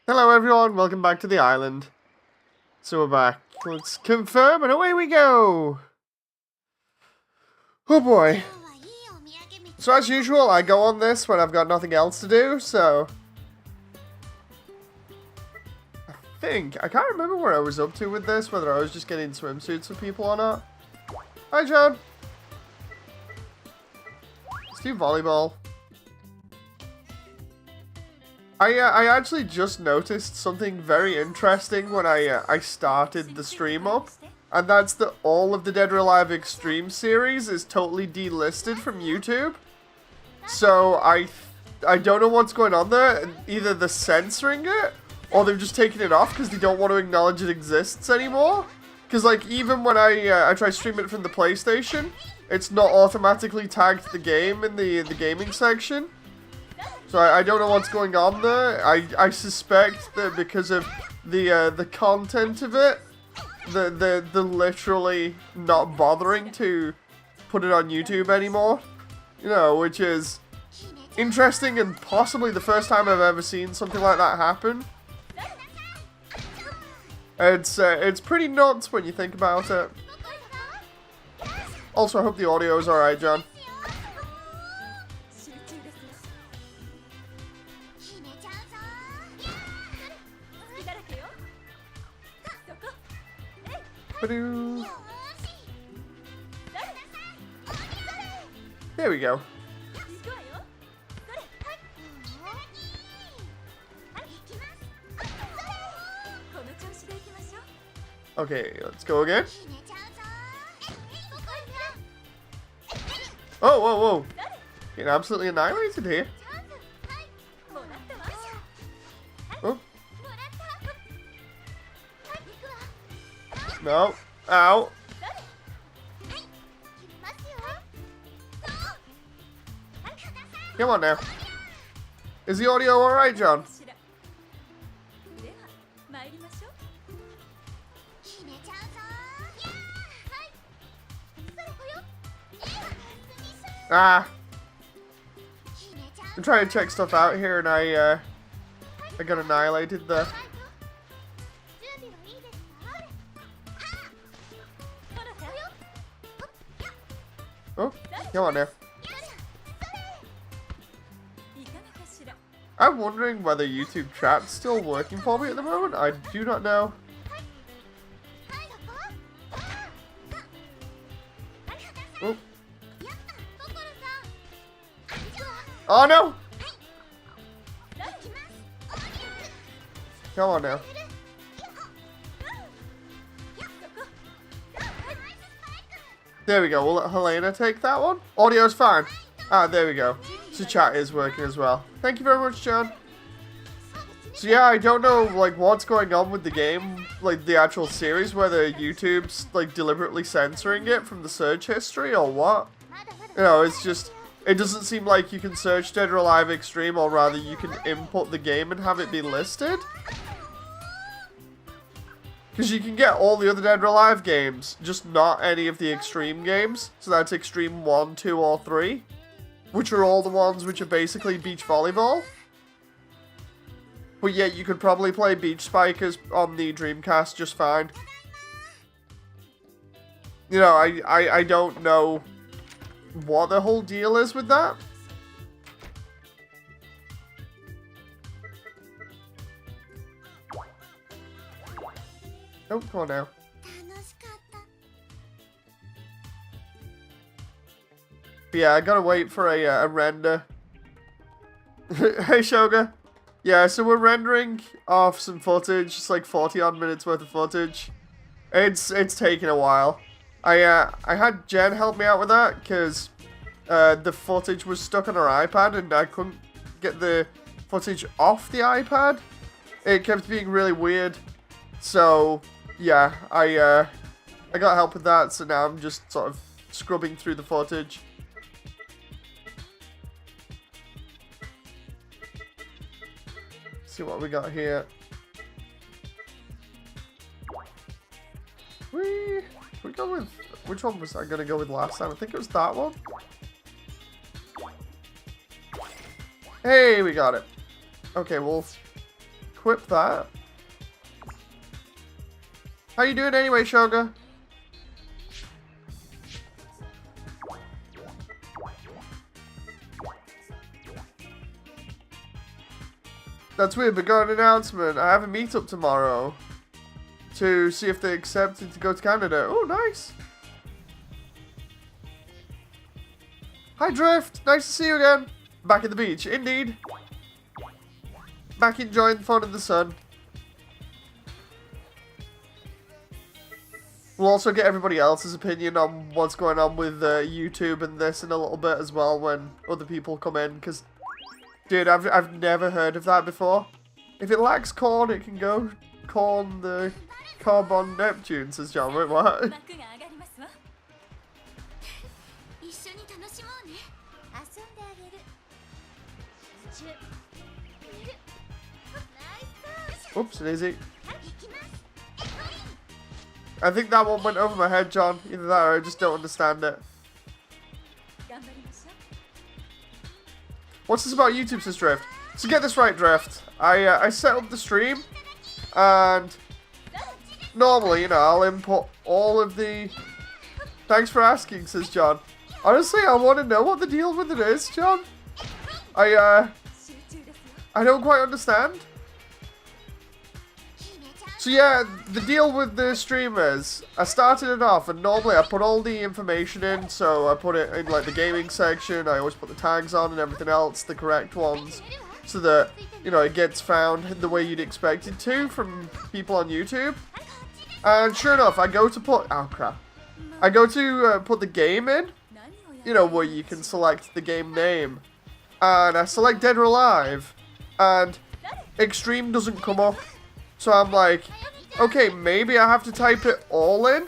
Hello everyone, welcome back to the island. So we're back. Let's confirm and away we go! Oh boy. So as usual, I go on this when I've got nothing else to do, so... I can't remember where I was up to with this, whether I was just getting swimsuits for people or not. Hi John! Let's do volleyball. I actually just noticed something very interesting when I started the stream up, and that's that all of the Dead or Alive Extreme series is totally delisted from YouTube. So I don't know what's going on there. Either they're censoring it, or they've just taken it off because they don't want to acknowledge it exists anymore. Because like even when I try streaming it from the PlayStation, it's not automatically tagged the game in the gaming section. So I don't know what's going on there. I suspect that because of the content of it, they're literally not bothering to put it on YouTube anymore. You know, which is interesting and possibly the first time I've ever seen something like that happen. It's pretty nuts when you think about it. Also, I hope the audio is alright, John. There we go. Okay, let's go again. Oh, whoa, whoa. Getting absolutely annihilated here. Oh. No. Ow. Come on now. Is the audio alright, John? Ah. I'm trying to check stuff out here and I got annihilated there. Oh, come on now. I'm wondering whether YouTube chat's still working for me at the moment. I do not know. Oh. Oh no! Come on now. There we go, we'll let Helena take that one. Audio's fine. Ah, there we go. So chat is working as well. Thank you very much, John. So yeah, I don't know like what's going on with the game, like the actual series, whether YouTube's like deliberately censoring it from the search history or what. You know, it's just, it doesn't seem like you can search Dead or Alive Extreme, or rather you can input the game and have it be listed. Because you can get all the other Dead or Alive games, just not any of the Extreme games. So that's Extreme 1, 2, or 3. Which are all the ones which are basically beach volleyball. But yet you could probably play Beach Spikers on the Dreamcast just fine. You know, I don't know what the whole deal is with that. Oh, come on now. But yeah, I gotta wait for a render. Hey, Shoga. Yeah, so we're rendering off some footage. It's like 40 odd minutes worth of footage. It's taken a while. I had Jen help me out with that because the footage was stuck on her iPad and I couldn't get the footage off the iPad. It kept being really weird. So yeah, I got help with that. So now I'm just sort of scrubbing through the footage. See what we got here. We go with, which one was I gonna go with last time? I think it was that one. Hey, we got it. Okay, well, equip that. How you doing anyway, Shoga? That's weird, but got an announcement. I have a meetup tomorrow to see if they accepted to go to Canada. Oh, nice. Hi, Drift. Nice to see you again. Back at the beach. Indeed. Back enjoying the fun of the sun. We'll also get everybody else's opinion on what's going on with YouTube and this in a little bit as well when other people come in, because, dude, I've never heard of that before. If it lacks corn, it can go corn the Carbon Neptune, says John. Wait, what? Oops, an easy. I think that one went over my head, John. Either that or I just don't understand it. What's this about YouTube, says Drift? So get this right, Drift. I set up the stream, and normally, you know, I'll input all of the... Thanks for asking, says John. Honestly, I want to know what the deal with it is, John. I don't quite understand. So yeah, the deal with the stream is, I started it off, and normally I put all the information in, so I put it in like the gaming section, I always put the tags on and everything else, the correct ones, so that, you know, it gets found the way you'd expect it to from people on YouTube. And sure enough, I go to put, oh crap, I go to put the game in, you know, where you can select the game name, and I select Dead or Alive, and Extreme doesn't come up. So I'm like, okay, maybe I have to type it all in.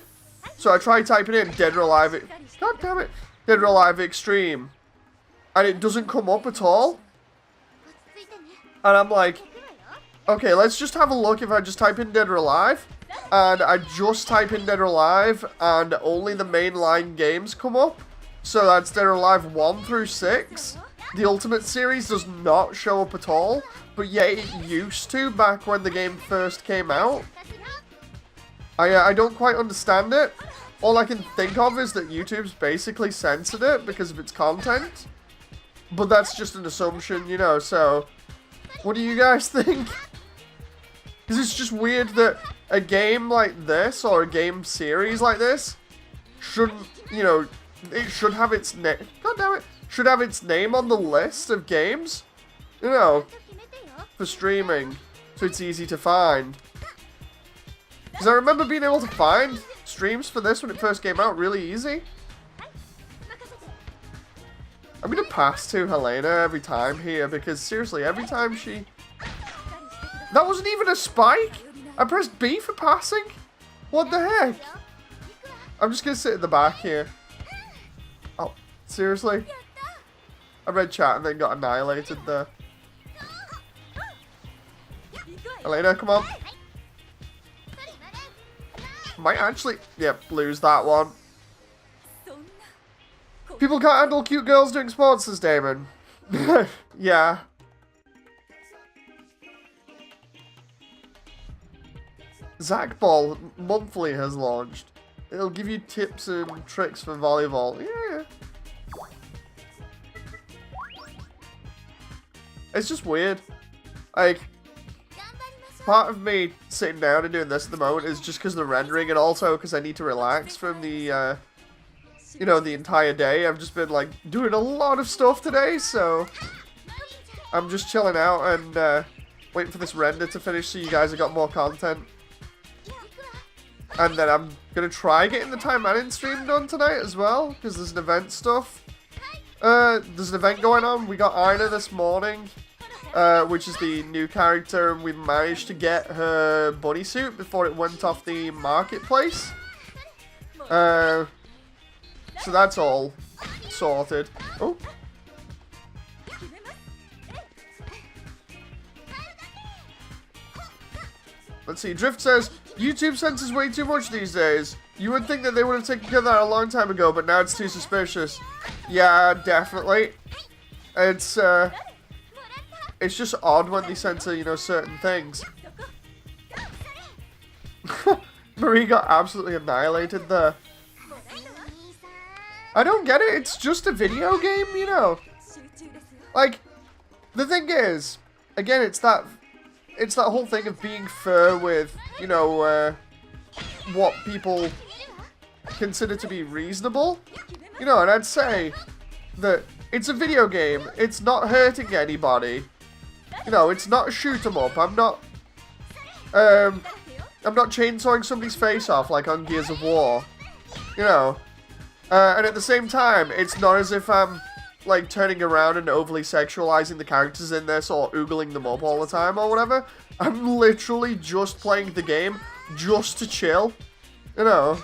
So I try typing in Dead or Alive, God damn it, Dead or Alive Extreme, and it doesn't come up at all. And I'm like, okay, let's just have a look if I just type in Dead or Alive. And I just type in Dead or Alive, and only the mainline games come up. So that's Dead or Alive 1 through 6. The Ultimate Series does not show up at all, but yet it used to back when the game first came out. I don't quite understand it. All I can think of is that YouTube's basically censored it because of its content. But that's just an assumption, you know, so... What do you guys think? Because it's just weird that a game like this, or a game series like this, shouldn't, you know, it should have its name... God damn it! Should have its name on the list of games, you know, for streaming, so it's easy to find. Because I remember being able to find streams for this when it first came out really easy. I'm going to pass to Helena every time here, because seriously, every time she... That wasn't even a spike! I pressed B for passing? What the heck? I'm just going to sit in the back here. Oh, seriously? I read chat and then got annihilated there. Elena, come on. Might actually, yep, lose that one. People can't handle cute girls doing sports, says Damon. Yeah. Zac Ball monthly has launched. It'll give you tips and tricks for volleyball. Yeah. It's just weird. Like, part of me sitting down and doing this at the moment is just because of the rendering, and also because I need to relax from the, you know, the entire day. I've just been, like, doing a lot of stuff today, so I'm just chilling out and waiting for this render to finish so you guys have got more content. And then I'm going to try getting the Time Manning stream done tonight as well, because there's an event stuff. There's an event going on. We got Aina this morning, which is the new character, and we managed to get her bunny suit before it went off the marketplace. So that's all sorted. Oh. Let's see. Drift says, YouTube censors way too much these days. You would think that they would have taken care of that a long time ago, but now it's too suspicious. Yeah, definitely. It's it's just odd when they censor, you know, certain things. Marie got absolutely annihilated there. I don't get it. It's just a video game, you know. Like, the thing is, again, it's that whole thing of being fair with, you know, what people consider to be reasonable. You know, and I'd say that it's a video game. It's not hurting anybody. You know, it's not a shoot 'em up. I'm not chainsawing somebody's face off like on Gears of War. You know. And at the same time, it's not as if I'm, like, turning around and overly sexualizing the characters in this or oogling them up all the time or whatever. I'm literally just playing the game just to chill. You know.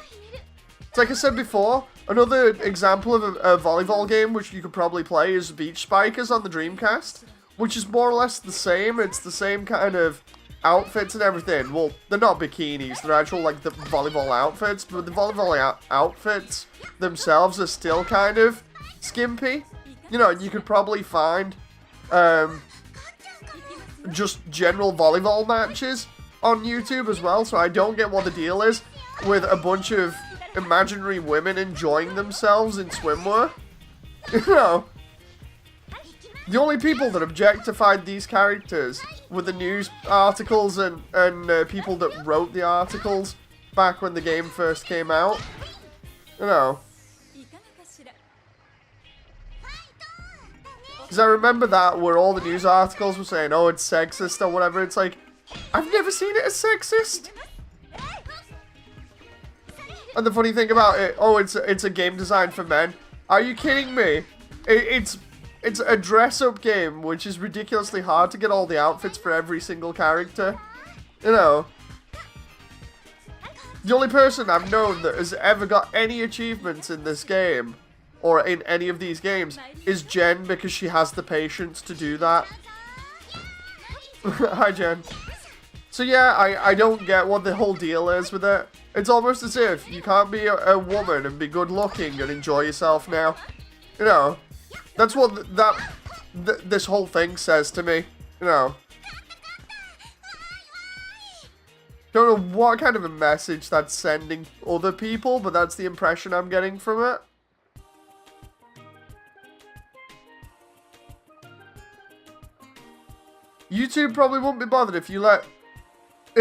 It's like I said before, another example of a volleyball game which you could probably play is Beach Spikers on the Dreamcast, which is more or less the same. It's the same kind of outfits and everything. Well, they're not bikinis, they're actual, like, the volleyball outfits, but the volleyball outfits themselves are still kind of skimpy. You know, you could probably find just general volleyball matches on YouTube as well, so I don't get what the deal is with a bunch of imaginary women enjoying themselves in swimwear. You know, the only people that objectified these characters were the news articles and people that wrote the articles back when the game first came out. You know. Because I remember that where all the news articles were saying, oh, it's sexist or whatever. It's like, I've never seen it as sexist. And the funny thing about it, oh, it's a game designed for men. Are you kidding me? It's a dress-up game, which is ridiculously hard to get all the outfits for every single character. You know. The only person I've known that has ever got any achievements in this game, or in any of these games, is Jen, because she has the patience to do that. Hi, Jen. So yeah, I don't get what the whole deal is with it. It's almost as if you can't be a woman and be good looking and enjoy yourself now. You know. That's what this whole thing says to me, you know. Don't know what kind of a message that's sending other people, but that's the impression I'm getting from it. YouTube probably wouldn't be bothered if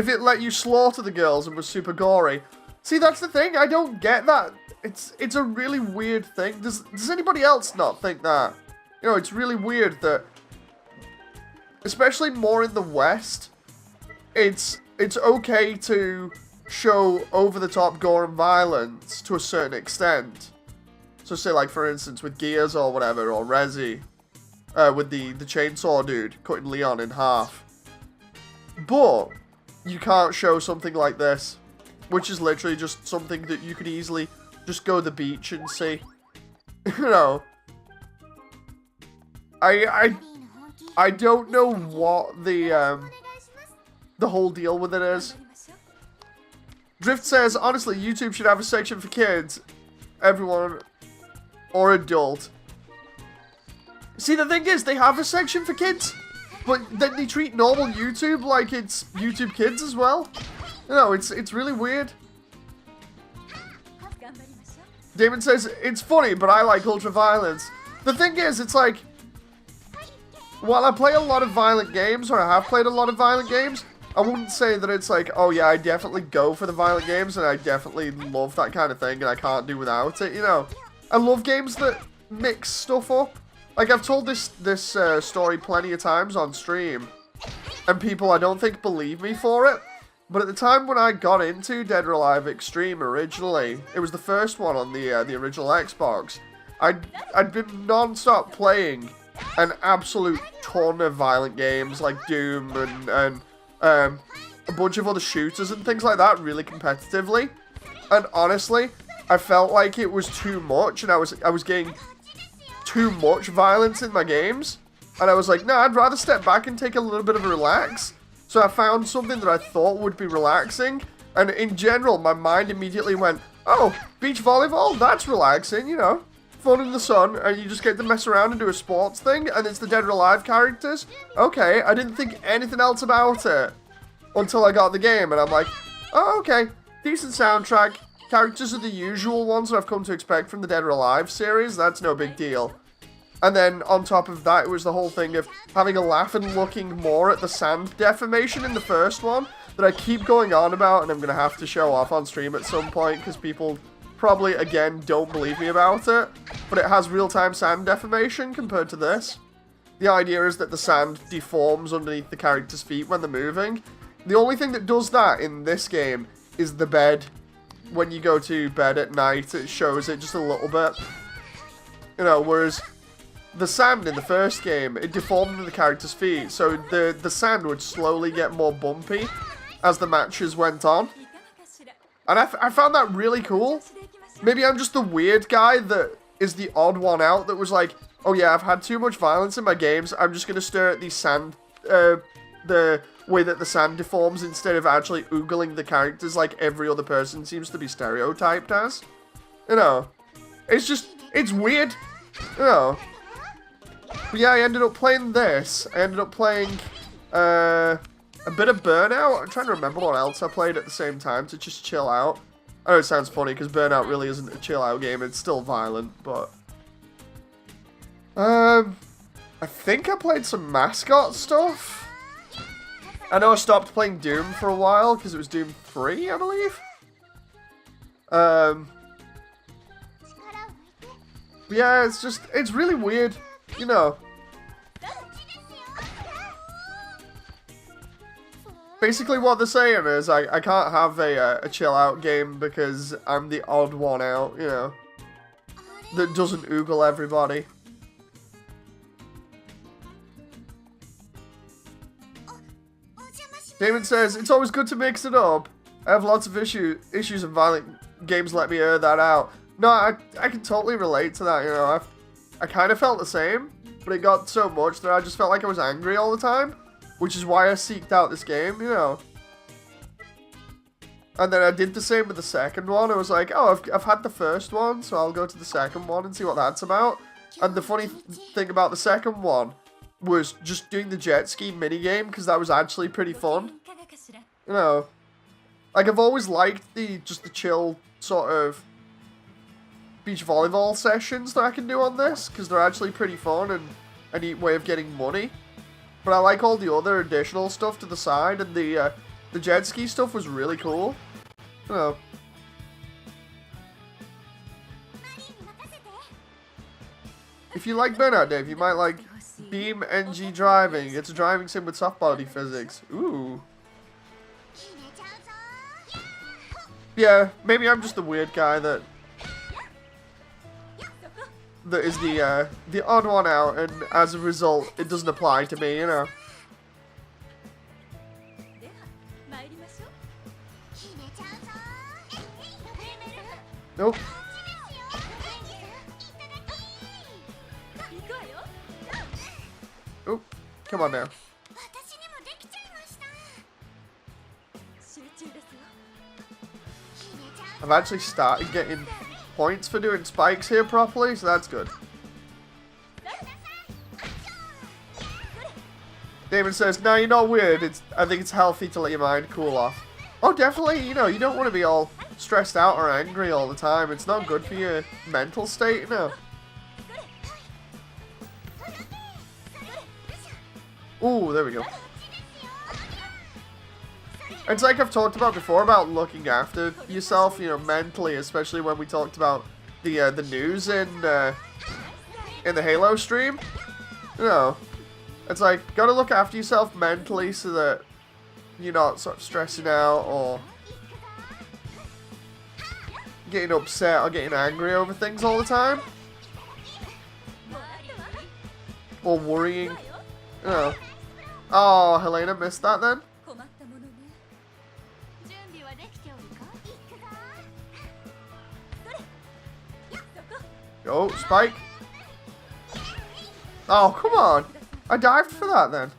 it let you slaughter the girls and was super gory. See, that's the thing, I don't get that. It's a really weird thing. Does anybody else not think that? You know, it's really weird that, especially more in the West, it's okay to show over-the-top gore and violence to a certain extent. So say, like, for instance, with Gears or whatever, or Resi, with the chainsaw dude cutting Leon in half. But you can't show something like this, which is literally just something that you could easily just go to the beach and see. You know. I don't know what the whole deal with it is. Drift says, honestly, YouTube should have a section for kids, everyone, or adult. See, the thing is, they have a section for kids, but then they treat normal YouTube like it's YouTube Kids as well. You know, it's really weird. Damon says, it's funny, but I like ultra-violence. The thing is, it's like, while I play a lot of violent games, or I have played a lot of violent games, I wouldn't say that it's like, oh yeah, I definitely go for the violent games, and I definitely love that kind of thing, and I can't do without it, you know. I love games that mix stuff up. Like, I've told this story plenty of times on stream, and people, I don't think, believe me for it. But at the time when I got into Dead or Alive Extreme originally, it was the first one on the original Xbox. I'd been non-stop playing an absolute ton of violent games like Doom and a bunch of other shooters and things like that really competitively. And honestly, I felt like it was too much, and I was getting too much violence in my games. And I was like, no, I'd rather step back and take a little bit of a relax. So I found something that I thought would be relaxing, and in general, my mind immediately went, oh, beach volleyball? That's relaxing, you know. fun in the sun, and you just get to mess around and do a sports thing, and it's the Dead or Alive characters. Okay, I didn't think anything else about it until I got the game, and I'm like, oh, okay, decent soundtrack. Characters are the usual ones that I've come to expect from the Dead or Alive series. That's no big deal. And then on top of that, it was the whole thing of having a laugh and looking more at the sand deformation in the first one that I keep going on about, and I'm going to have to show off on stream at some point because people probably, again, don't believe me about it. But it has real-time sand deformation compared to this. The idea is that the sand deforms underneath the character's feet when they're moving. The only thing that does that in this game is the bed. When you go to bed at night, it shows it just a little bit. You know, whereas the sand in the first game, it deformed under the character's feet, so the sand would slowly get more bumpy as the matches went on. And I found that really cool. Maybe I'm just the weird guy that is the odd one out that was like, oh yeah, I've had too much violence in my games, I'm just going to stare at the sand, the way that the sand deforms instead of actually oogling the characters like every other person seems to be stereotyped as. You know, it's weird, you know. But yeah, I ended up playing this. I ended up playing a bit of Burnout. I'm trying to remember what else I played at the same time to just chill out. I know it sounds funny because Burnout really isn't a chill out game. It's still violent, but I think I played some Mascot stuff. I know I stopped playing Doom for a while because it was Doom 3, I believe. Yeah, it's really weird. You know, basically what they're saying is I can't have a chill out game because I'm the odd one out, you know, that doesn't oogle everybody. Damon says, it's always good to mix it up. I have lots of issues and violent games let me air that out. No, I can totally relate to that, you know, I kind of felt the same, but it got so much that I just felt like I was angry all the time, which is why I seeked out this game, you know. And then I did the same with the second one. I was like, oh, I've had the first one, so I'll go to the second one and see what that's about. And the funny thing about the second one was just doing the jet ski minigame, because that was actually pretty fun. You know, like I've always liked the chill sort of beach volleyball sessions that I can do on this, because they're actually pretty fun and a neat way of getting money. But I like all the other additional stuff to the side, and the jet ski stuff was really cool. You know. If you like Burnout, Dave, you might like Beam NG Driving. It's a driving sim with soft body physics. Ooh. Yeah, maybe I'm just the weird guy that is the odd one out, and as a result, it doesn't apply to me, you know. Nope. Oh, come on now. I've actually started getting points for doing spikes here properly, so that's good. Damon says, no, you're not weird. I think it's healthy to let your mind cool off. Oh, definitely, you know, you don't want to be all stressed out or angry all the time. It's not good for your mental state, you know. Ooh, there we go. It's like I've talked about before about looking after yourself, you know, mentally, especially when we talked about the news in the Halo stream. You know, it's like, gotta look after yourself mentally so that you're not sort of stressing out or getting upset or getting angry over things all the time. Or worrying, you know. Oh, Helena missed that then? Go, Spike. Oh, come on. I dived for that then.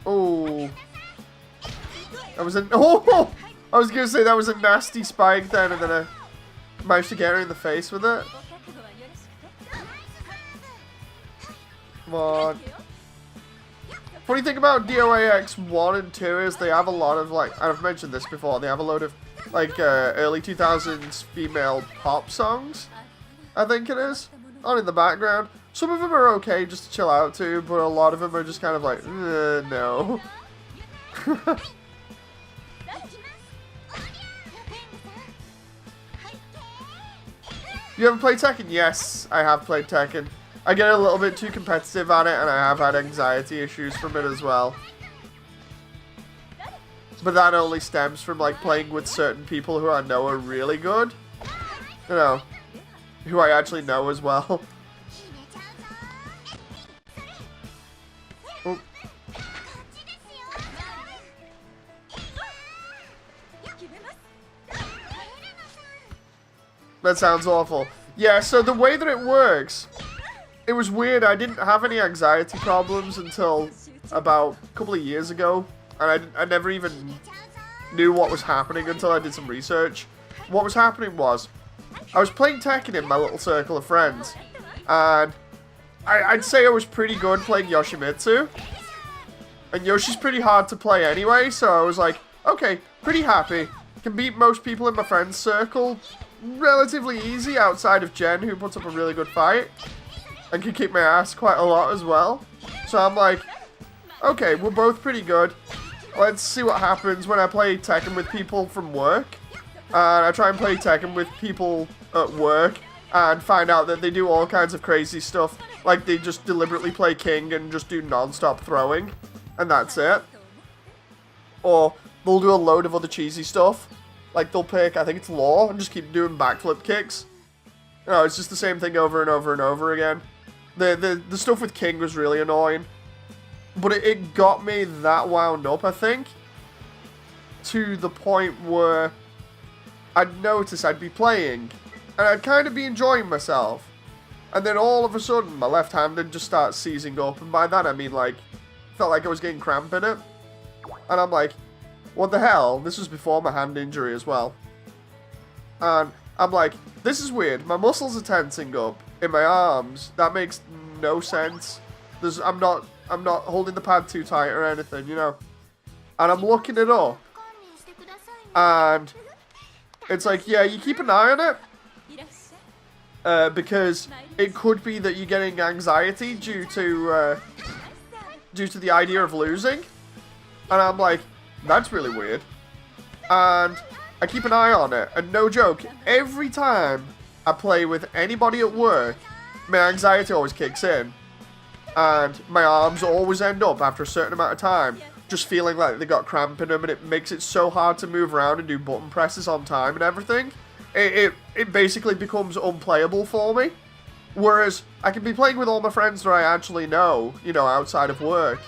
Oh. That was a... Oh! I was gonna say that was a nasty spike then, and then I managed to get her in the face with it. Come on. Funny thing about DOAX 1 and 2 is they have a lot of, like, I've mentioned this before, they have a load of, like, early 2000s female pop songs, I think it is, on in the background. Some of them are okay just to chill out to, but a lot of them are just kind of like, no. You ever played Tekken? Yes, I have played Tekken. I get a little bit too competitive at it, and I have had anxiety issues from it as well. But that only stems from, like, playing with certain people who I know are really good. You know, who I actually know as well. Oh. That sounds awful. Yeah, so the way that it works... It was weird, I didn't have any anxiety problems until about a couple of years ago, and I never even knew what was happening until I did some research. What was happening was, I was playing Tekken in my little circle of friends, and I'd say I was pretty good playing Yoshimitsu, and Yoshi's pretty hard to play anyway, so I was like, okay, pretty happy, can beat most people in my friend's circle relatively easy outside of Jen, who puts up a really good fight. And can kick my ass quite a lot as well. So I'm like, okay, we're both pretty good. Let's see what happens when I play Tekken with people from work. And I try and play Tekken with people at work and find out that they do all kinds of crazy stuff. Like they just deliberately play King and just do non-stop throwing. And that's it. Or they'll do a load of other cheesy stuff. Like they'll pick, I think it's Law, and just keep doing backflip kicks. You know, it's just the same thing over and over and over again. The stuff with King was really annoying. But it got me that wound up, I think. To the point where I'd notice I'd be playing. And I'd kind of be enjoying myself. And then all of a sudden, my left hand would just start seizing up. And by that I mean, like, felt like I was getting cramp in it. And I'm like, what the hell? This was before my hand injury as well. And I'm like, this is weird. My muscles are tensing up in my arms. That makes no sense. I'm not holding the pad too tight or anything, you know. And I'm looking it up. And it's like, yeah, you keep an eye on it. Because it could be that you're getting anxiety due to the idea of losing. And I'm like, that's really weird. And I keep an eye on it, and no joke, every time I play with anybody at work, my anxiety always kicks in, and my arms always end up, after a certain amount of time, just feeling like they got cramp in them, and it makes it so hard to move around and do button presses on time and everything. It basically becomes unplayable for me, whereas I can be playing with all my friends that I actually know, you know, outside of work,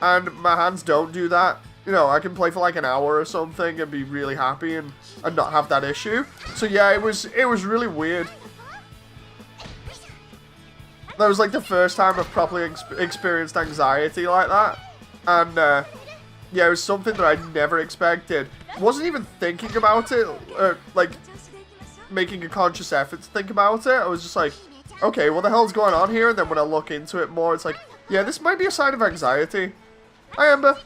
and my hands don't do that. You know, I can play for like an hour or something and be really happy and not have that issue. So yeah, it was really weird. That was like the first time I've properly experienced anxiety like that. And yeah, it was something that I never expected. Wasn't even thinking about it, like making a conscious effort to think about it. I was just like, okay, what the hell's going on here? And then when I look into it more, it's like, yeah, this might be a sign of anxiety. Hi, Ember.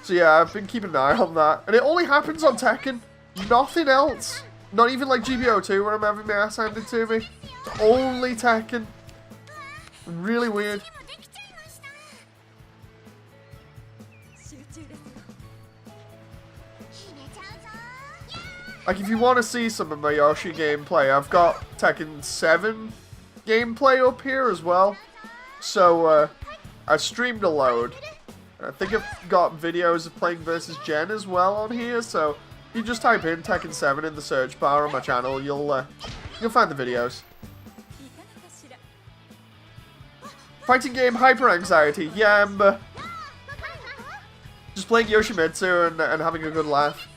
So yeah, I've been keeping an eye on that. And it only happens on Tekken. Nothing else. Not even like GBO2 when I'm having my ass handed to me. It's only Tekken. Really weird. Like, if you want to see some of my Yoshi gameplay, I've got Tekken 7 gameplay up here as well. So, I streamed a load. I think I've got videos of playing versus Jen as well on here, so you just type in Tekken 7 in the search bar on my channel, you'll find the videos. Fighting game hyper anxiety, yeah, I'm just playing Yoshimitsu and having a good laugh.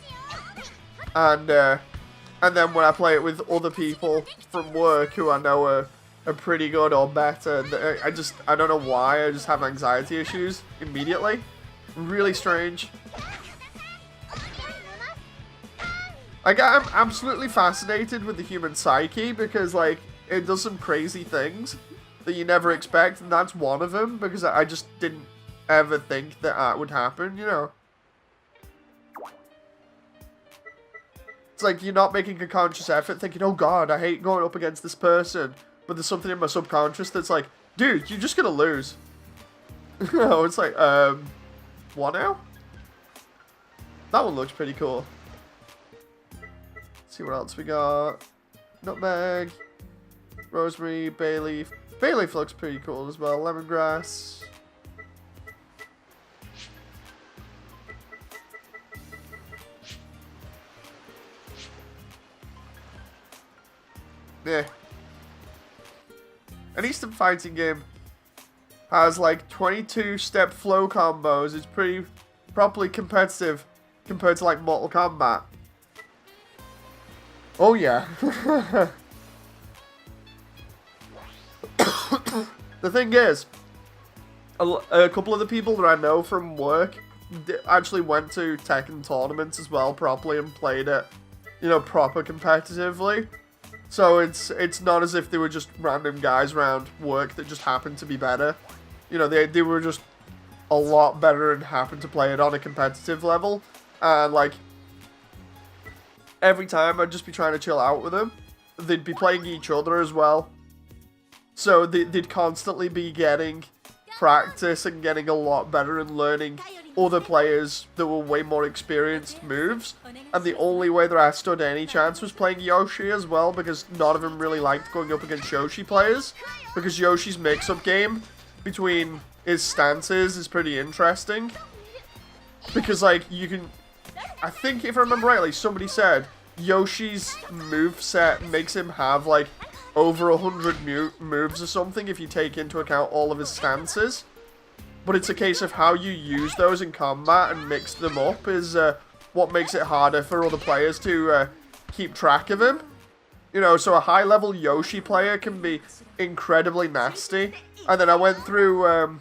And then when I play it with other people from work who I know are pretty good or better, I don't know why, I just have anxiety issues immediately. Really strange. Like, I'm absolutely fascinated with the human psyche because, like, it does some crazy things that you never expect, and that's one of them because I just didn't ever think that would happen, you know? It's like you're not making a conscious effort thinking, oh god, I hate going up against this person, but there's something in my subconscious that's like, dude, you're just gonna lose. No, it's like, what now? That one looks pretty cool. See what else we got. Nutmeg, rosemary, bay leaf. Bay leaf looks pretty cool as well. Lemongrass. Yeah. An Eastern fighting game has like 22-step flow combos. It's pretty properly competitive compared to like Mortal Kombat. Oh yeah. The thing is, a couple of the people that I know from work actually went to Tekken tournaments as well properly and played it, you know, proper competitively. So it's not as if they were just random guys around work that just happened to be better. You know, they were just a lot better and happened to play it on a competitive level. And like, every time I'd just be trying to chill out with them, they'd be playing each other as well. So they'd constantly be getting practice and getting a lot better and learning other players that were way more experienced moves. And the only way that I stood any chance was playing Yoshi as well, because none of them really liked going up against Yoshi players. Because Yoshi's mix-up game between his stances is pretty interesting. Because, like, you can... I think, if I remember rightly, somebody said Yoshi's moveset makes him have, like, over 100 moves or something if you take into account all of his stances. But it's a case of how you use those in combat and mix them up is what makes it harder for other players to keep track of him. You know, so a high-level Yoshi player can be incredibly nasty. And then I went through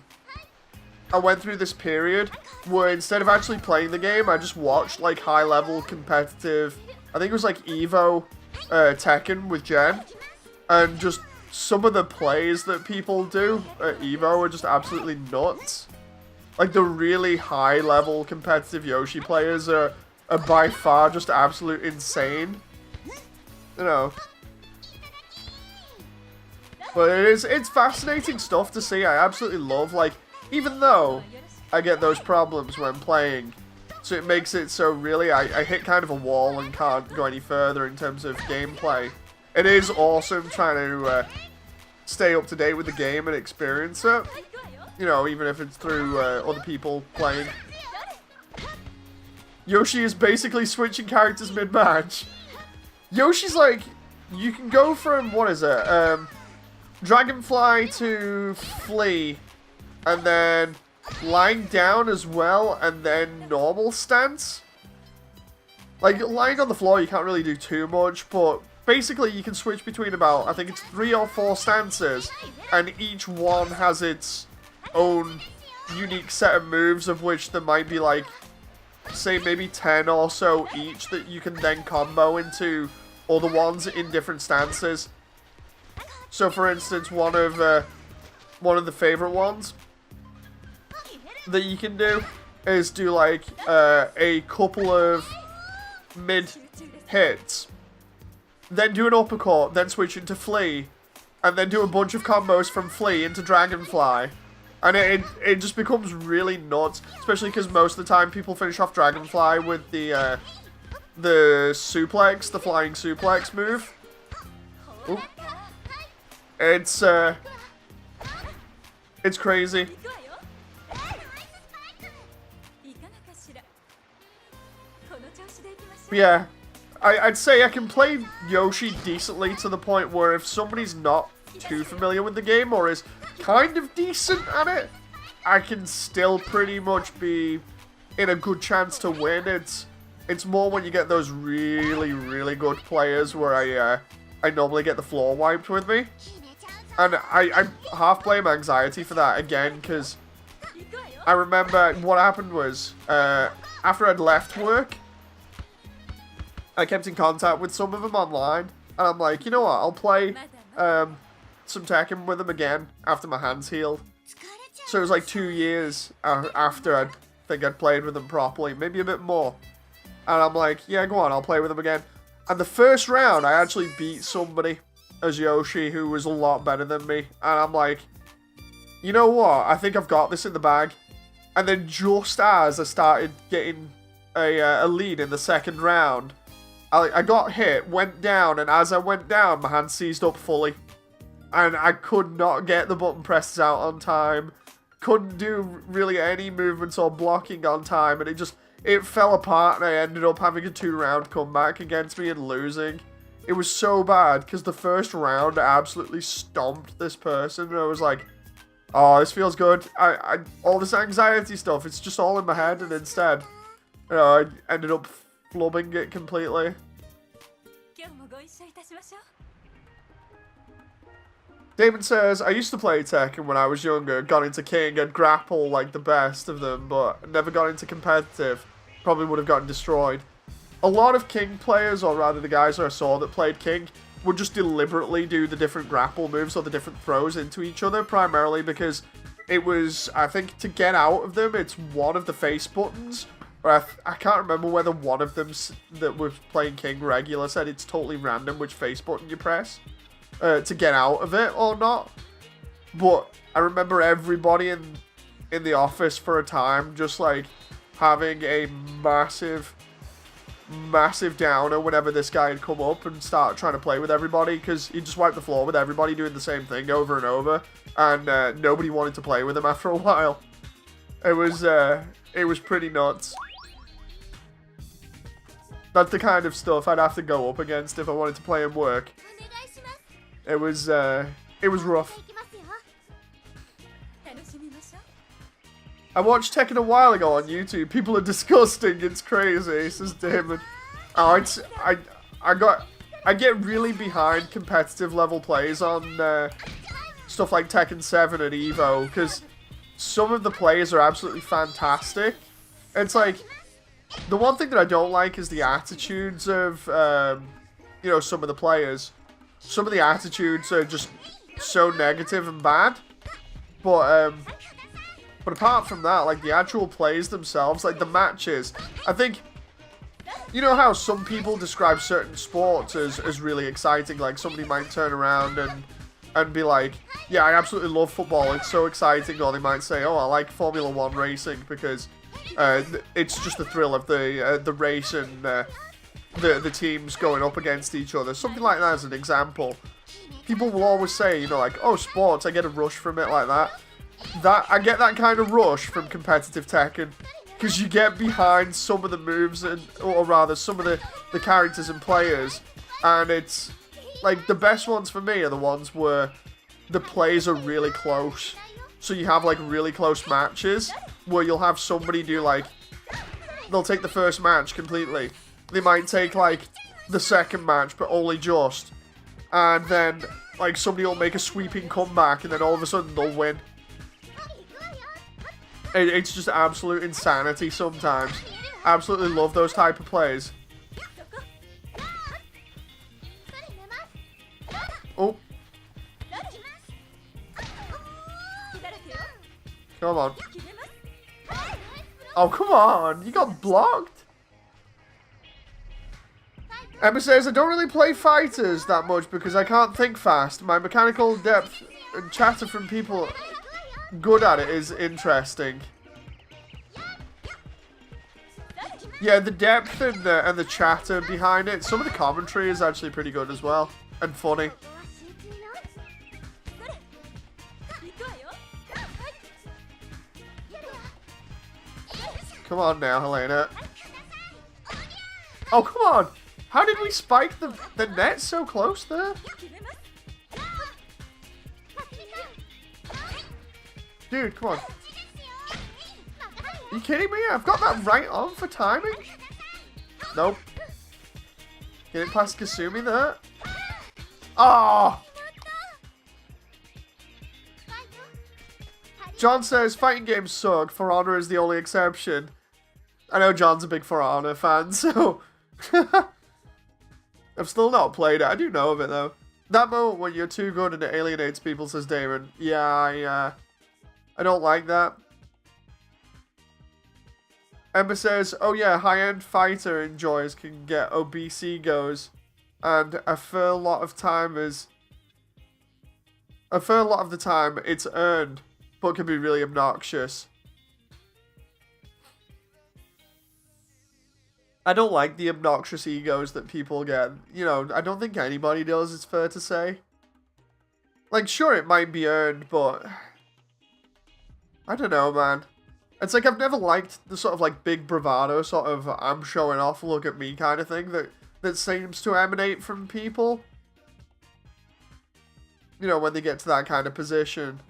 this period where instead of actually playing the game, I just watched like high-level competitive, I think it was like Evo Tekken with Jen. And just some of the plays that people do at Evo are just absolutely nuts. Like, the really high-level competitive Yoshi players are by far just absolute insane. You know. But it's fascinating stuff to see. I absolutely love, like, even though I get those problems when playing, so it makes it so really I hit kind of a wall and can't go any further in terms of gameplay. It is awesome trying to stay up to date with the game and experience it. You know, even if it's through other people playing. Yoshi is basically switching characters mid-match. Yoshi's like, you can go from, what is it, Dragonfly to Flea, and then lying down as well, and then normal stance. Like, lying on the floor you can't really do too much, but basically you can switch between about, I think it's 3 or 4 stances, and each one has its own unique set of moves, of which there might be like, say maybe 10 or so each that you can then combo into other ones in different stances. So for instance, one of the favorite ones that you can do is do like a couple of mid hits, then do an uppercut, then switch into Flea, and then do a bunch of combos from Flea into Dragonfly. And it just becomes really nuts, especially because most of the time people finish off Dragonfly with the suplex, the flying suplex move. Ooh. It's crazy. Yeah, I'd say I can play Yoshi decently to the point where if somebody's not too familiar with the game or is kind of decent at it, I can still pretty much be in a good chance to win. It's more when you get those really, really good players where I normally get the floor wiped with me. And I half blame anxiety for that again, because I remember what happened was, after I'd left work, I kept in contact with some of them online, and I'm like, you know what, I'll play some Tekken with them again after my hands healed. So it was like 2 years after I think I'd played with them properly, maybe a bit more. And I'm like, yeah, go on, I'll play with them again. And the first round, I actually beat somebody as Yoshi who was a lot better than me. And I'm like, you know what, I think I've got this in the bag. And then just as I started getting a lead in the second round, I got hit, went down, and as I went down, my hand seized up fully. And I could not get the button presses out on time. Couldn't do really any movements or blocking on time, and it fell apart, and I ended up having a 2-round comeback against me and losing. It was so bad, because the first round I absolutely stomped this person, and I was like, oh, this feels good. All this anxiety stuff, it's just all in my head, and instead, you know, I ended up flubbing it completely. Damon says, I used to play Tekken when I was younger, got into King and grapple like the best of them, but never got into competitive. Probably would have gotten destroyed. A lot of King players, or rather the guys I saw that played King, would just deliberately do the different grapple moves or the different throws into each other, primarily because it was, I think, to get out of them, it's one of the face buttons. Or I can't remember whether one of them that was playing King regular said it's totally random which face button you press to get out of it or not. But I remember everybody in the office for a time just like having a massive downer whenever this guy had come up and start trying to play with everybody, because he just wiped the floor with everybody doing the same thing over and over, and nobody wanted to play with him after a while. It was pretty nuts. That's the kind of stuff I'd have to go up against if I wanted to play and work. It was rough. I watched Tekken a while ago on YouTube. People are disgusting. It's crazy, says Damon. Oh, I get really behind competitive level plays on stuff like Tekken 7 and Evo, because some of the plays are absolutely fantastic. It's like, the one thing that I don't like is the attitudes of, you know, some of the players. Some of the attitudes are just so negative and bad. But apart from that, like, the actual plays themselves, like, the matches, I think, you know how some people describe certain sports as really exciting? Like, somebody might turn around and be like, yeah, I absolutely love football, it's so exciting. Or they might say, oh, I like Formula 1 racing because it's just the thrill of the race and the teams going up against each other. Something like that as an example. People will always say, you know, like, oh, sports, I get a rush from it like that. I get that kind of rush from competitive Tekken, because you get behind some of the moves, or rather some of the characters and players, and it's like the best ones for me are the ones where the plays are really close. So you have like really close matches where you'll have somebody do like, they'll take the first match completely. They might take like the second match, but only just, and then like somebody will make a sweeping comeback, and then all of a sudden they'll win. It's just absolute insanity sometimes. Absolutely love those type of plays. Oh. Come on. Oh, come on. You got blocked. Emma says, I don't really play fighters that much because I can't think fast. My mechanical depth and chatter from people good at it is interesting. Yeah, the depth and the chatter behind it. Some of the commentary is actually pretty good as well, and funny. Come on now, Helena. Oh, come on! How did we spike the net so close there? Dude, come on. Are you kidding me? I've got that right on for timing. Nope. Get it past Kasumi there. Oh! John says, fighting games suck. For Honor is the only exception. I know John's a big For Honor fan, so... I've still not played it. I do know of it, though. That moment when you're too good and it alienates people, says Damon. Yeah, I don't like that. Emma says, oh yeah, high-end fighter enjoyers can get obese egos. And I feel a lot of the time it's earned, but can be really obnoxious. I don't like the obnoxious egos that people get. You know, I don't think anybody does, it's fair to say. Like, sure, it might be earned, but I don't know, man. It's like I've never liked the sort of like big bravado sort of I'm showing off, look at me kind of thing that seems to emanate from people. You know, when they get to that kind of position.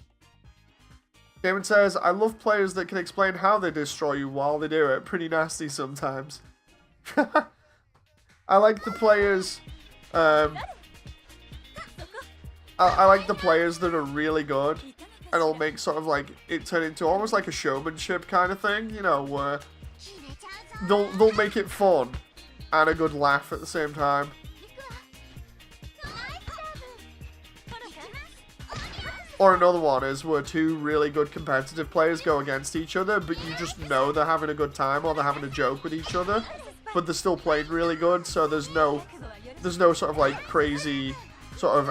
Damon says, I love players that can explain how they destroy you while they do it. Pretty nasty sometimes. I like the players, I like the players that are really good, and it'll make sort of like, it turn into almost like a showmanship kind of thing, you know, where they'll make it fun, and a good laugh at the same time. Or another one is where two really good competitive players go against each other, but you just know they're having a good time, or they're having a joke with each other. But they're still playing really good, so there's no sort of like crazy sort of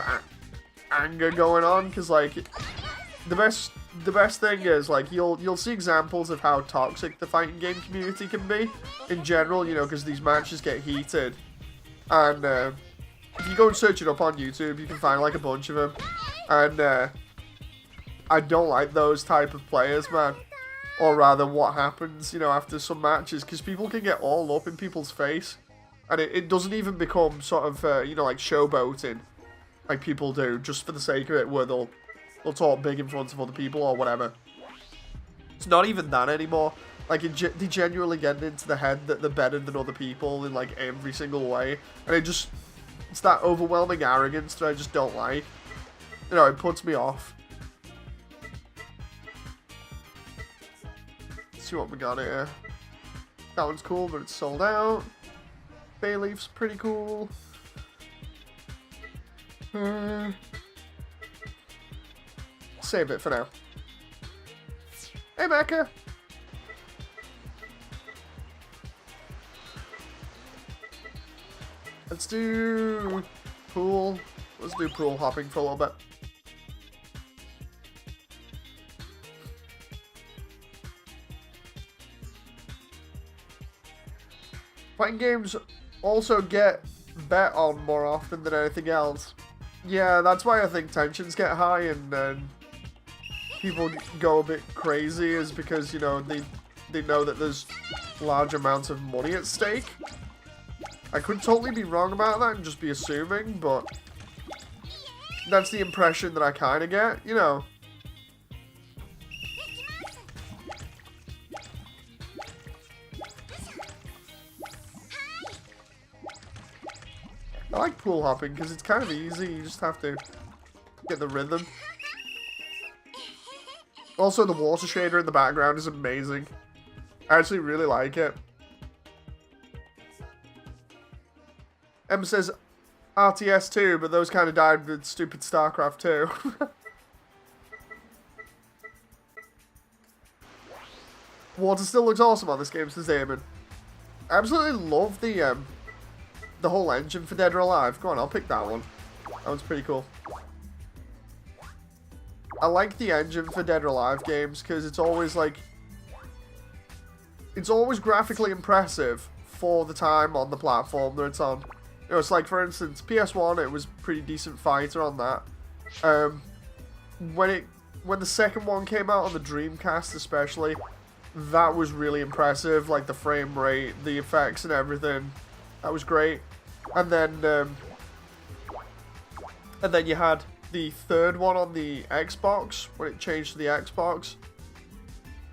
anger going on, because like the best thing is like you'll see examples of how toxic the fighting game community can be in general, you know, because these matches get heated, and if you go and search it up on YouTube, you can find like a bunch of them, and I don't like those type of players, man. Or rather, what happens, you know, after some matches, because people can get all up in people's face, and it doesn't even become sort of, you know, like showboating, like people do, just for the sake of it, where they'll talk big in front of other people or whatever. It's not even that anymore. Like, they genuinely get into the head that they're better than other people in, like, every single way, and it's that overwhelming arrogance that I just don't like. You know, it puts me off. See what we got here. That one's cool, but it's sold out. Bayleaf's pretty cool. Save it for now. Hey, Becca. Let's do pool. Let's do pool hopping for a little bit. Fighting games also get bet on more often than anything else. Yeah, that's why I think tensions get high and people go a bit crazy, is because, you know, they know that there's large amounts of money at stake. I could totally be wrong about that and just be assuming, but that's the impression that I kind of get, you know. I like pool hopping because it's kind of easy, you just have to get the rhythm. Also, the water shader in the background is amazing. I actually really like it. Em says RTS 2, but those kind of died with stupid StarCraft 2. Water still looks awesome on this game, says Damon. I absolutely love the whole engine for Dead or Alive. Go on, I'll pick that one. That one's pretty cool. I like the engine for Dead or Alive games because it's always like... It's always graphically impressive for the time on the platform that it's on. You know, it's like, for instance, PS1, it was pretty decent fighter on that. When the second one came out on the Dreamcast especially, that was really impressive. Like the frame rate, the effects and everything. That was great. And then you had the third one on the Xbox, when it changed to the Xbox.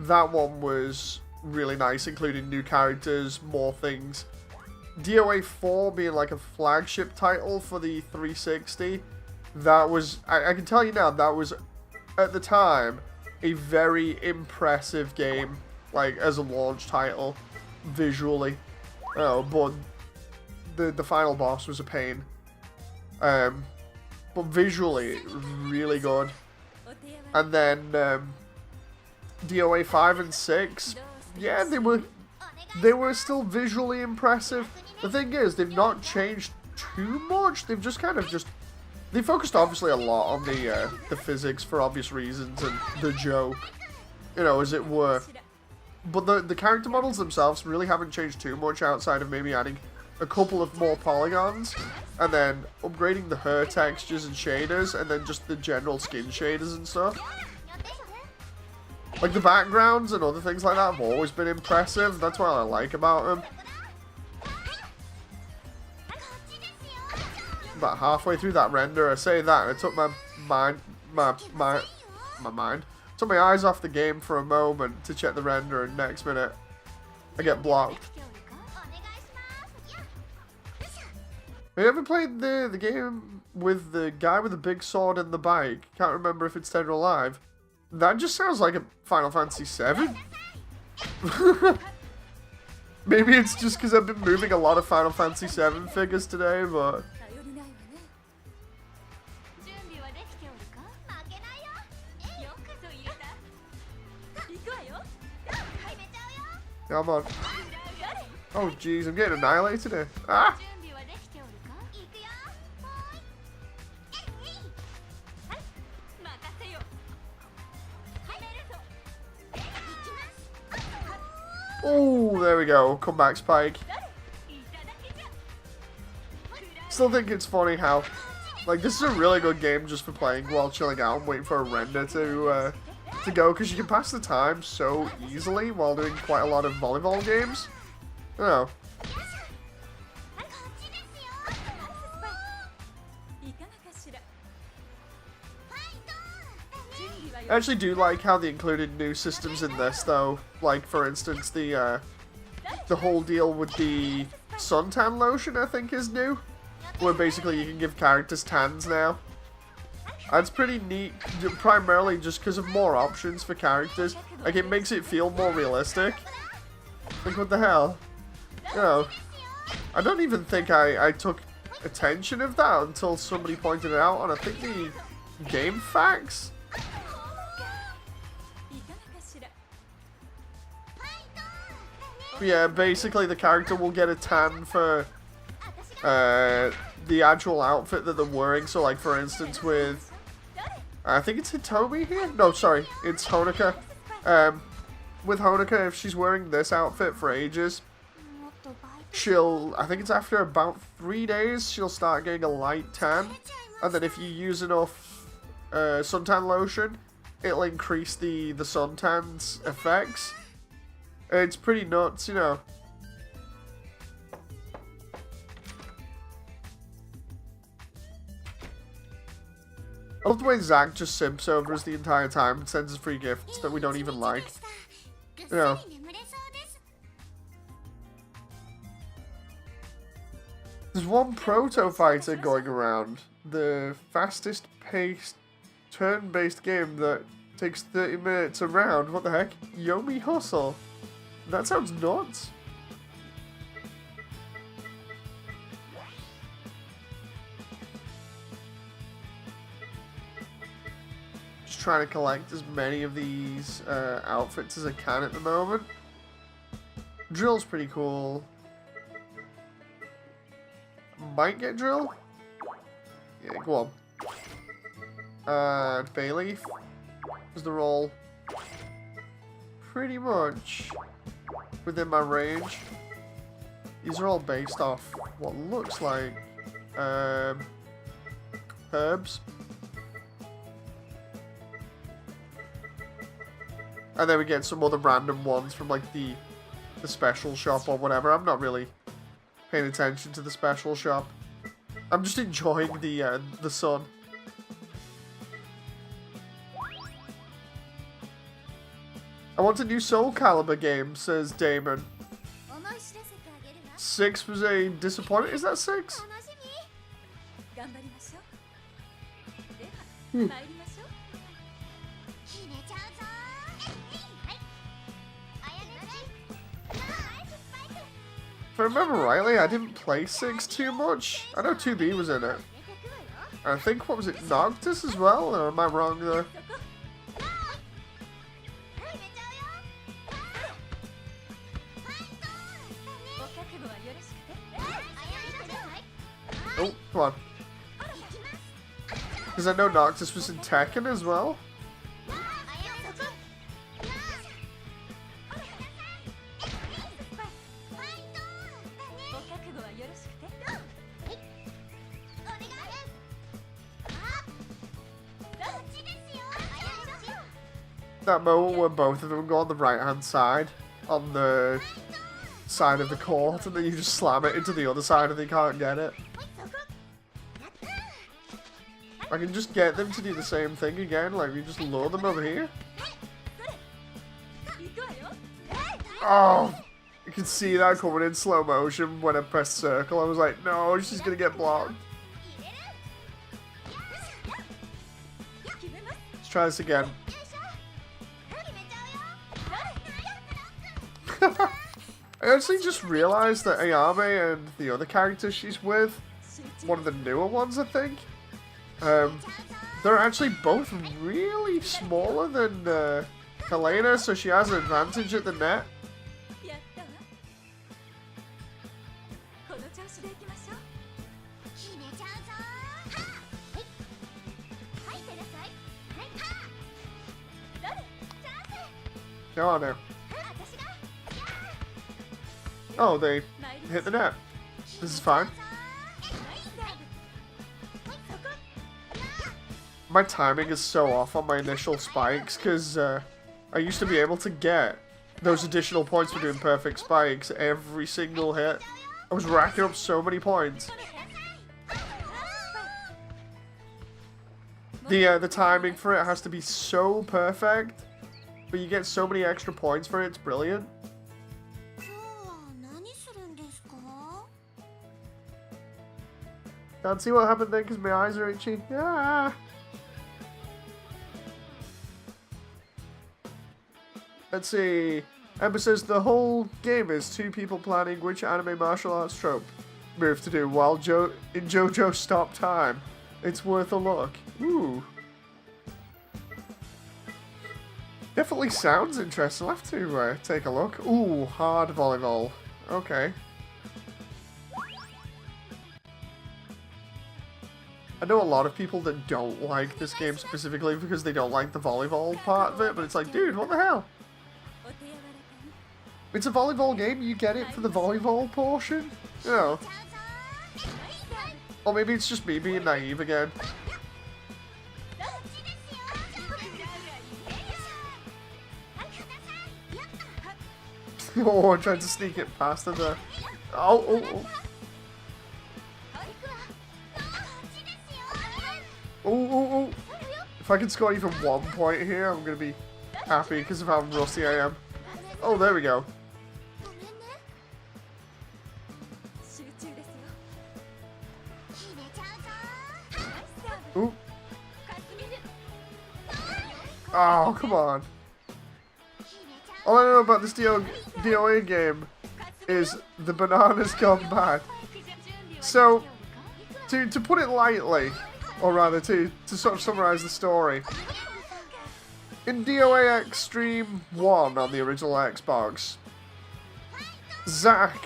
That one was really nice, including new characters, more things. DOA 4 being like a flagship title for the 360, that was, I can tell you now, that was, at the time, a very impressive game, like, as a launch title, visually. Oh, but the final boss was a pain. But visually, really good. And then DOA 5 and 6, yeah, they were still visually impressive. The thing is, they've not changed too much. They've just kind of they focused obviously a lot on the physics for obvious reasons and the joke, you know, as it were. But the character models themselves really haven't changed too much outside of maybe adding a couple of more polygons and then upgrading the hair textures and shaders and then just the general skin shaders and stuff. Like the backgrounds and other things like that have always been impressive. That's what I like about them. About halfway through that render, I say that, and it took my took my eyes off the game for a moment to check the render, and next minute I get blocked. Have you ever played the game with the guy with the big sword and the bike? Can't remember if it's Dead or Alive. That just sounds like a Final Fantasy VII. Maybe it's just because I've been moving a lot of Final Fantasy VII figures today, but... Come on. Oh jeez, I'm getting annihilated here. Ah! Oh, there we go. Comeback spike. Still think it's funny how, like, this is a really good game just for playing while chilling out and waiting for a render to go, because you can pass the time so easily while doing quite a lot of volleyball games. I don't know. I actually do like how they included new systems in this, though. Like, for instance, the whole deal with the suntan lotion, I think, is new. Where basically you can give characters tans now. That's pretty neat, primarily just because of more options for characters. Like, it makes it feel more realistic. Like, what the hell? You know, I don't even think I took attention of that until somebody pointed it out on, I think, the Game Facts. But yeah, basically the character will get a tan for the actual outfit that they're wearing. So, like, for instance, with... I think it's Hitomi here? No, sorry, it's Honoka. With Honoka, if she's wearing this outfit for ages, I think it's after about 3 days, she'll start getting a light tan. And then if you use enough suntan lotion, it'll increase the suntan's effects. It's pretty nuts, you know. I love the way Zack just simps over us the entire time and sends us free gifts that we don't even like. You know. There's one proto fighter going around. The fastest paced turn-based game that takes 30 minutes a round. What the heck? Yomi Hustle. That sounds nuts. Trying to collect as many of these outfits as I can at the moment. Drill's pretty cool. Might get Drill? Yeah, go on. Bayleaf. Because they're all pretty much within my range. These are all based off what looks like herbs. And then we get some other random ones from, like, the special shop or whatever. I'm not really paying attention to the special shop. I'm just enjoying the sun. I want a new Soul Calibur game, says Damon. 6 was a disappointment. Is that 6? I remember rightly, I didn't play 6 too much. I know 2B was in it. And I think, what was it, Noctis as well? Or am I wrong there? Oh, come on. Because I know Noctis was in Tekken as well. That moment where both of them go on the right hand side, on the side of the court, and then you just slam it into the other side and they can't get it. I can just get them to do the same thing again, like we just lure them over here. Oh, you can see that coming in slow motion when I pressed circle. I was like, no, she's gonna get blocked. Let's try this again. I actually just realized that Ayame and the other character she's with, one of the newer ones I think, they're actually both really smaller than Helena, so she has an advantage at the net. Oh no. Oh, they hit the net. This is fine. My timing is so off on my initial spikes because I used to be able to get those additional points for doing perfect spikes every single hit. I was racking up so many points. The timing for it has to be so perfect, but you get so many extra points for it, it's brilliant. Can't see what happened there because my eyes are itchy. Ah. Let's see. Ember says the whole game is two people planning which anime martial arts trope move to do while in JoJo Stop Time. It's worth a look. Ooh. Definitely sounds interesting. I'll have to take a look. Ooh, hard volleyball. Okay. I know a lot of people that don't like this game specifically because they don't like the volleyball part of it, but it's like, dude, what the hell? It's a volleyball game, you get it for the volleyball portion? You know. Or maybe it's just me being naive again. Oh, I tried to sneak it past her there. Oh. Oh. If I can score even 1 point here, I'm going to be happy because of how rusty I am. Oh, there we go. Ooh. Oh, come on. All I know about this DOA game is the bananas gone bad. So, to put it lightly, or rather to sort of summarize the story, in DOA Extreme 1 on the original Xbox, Zack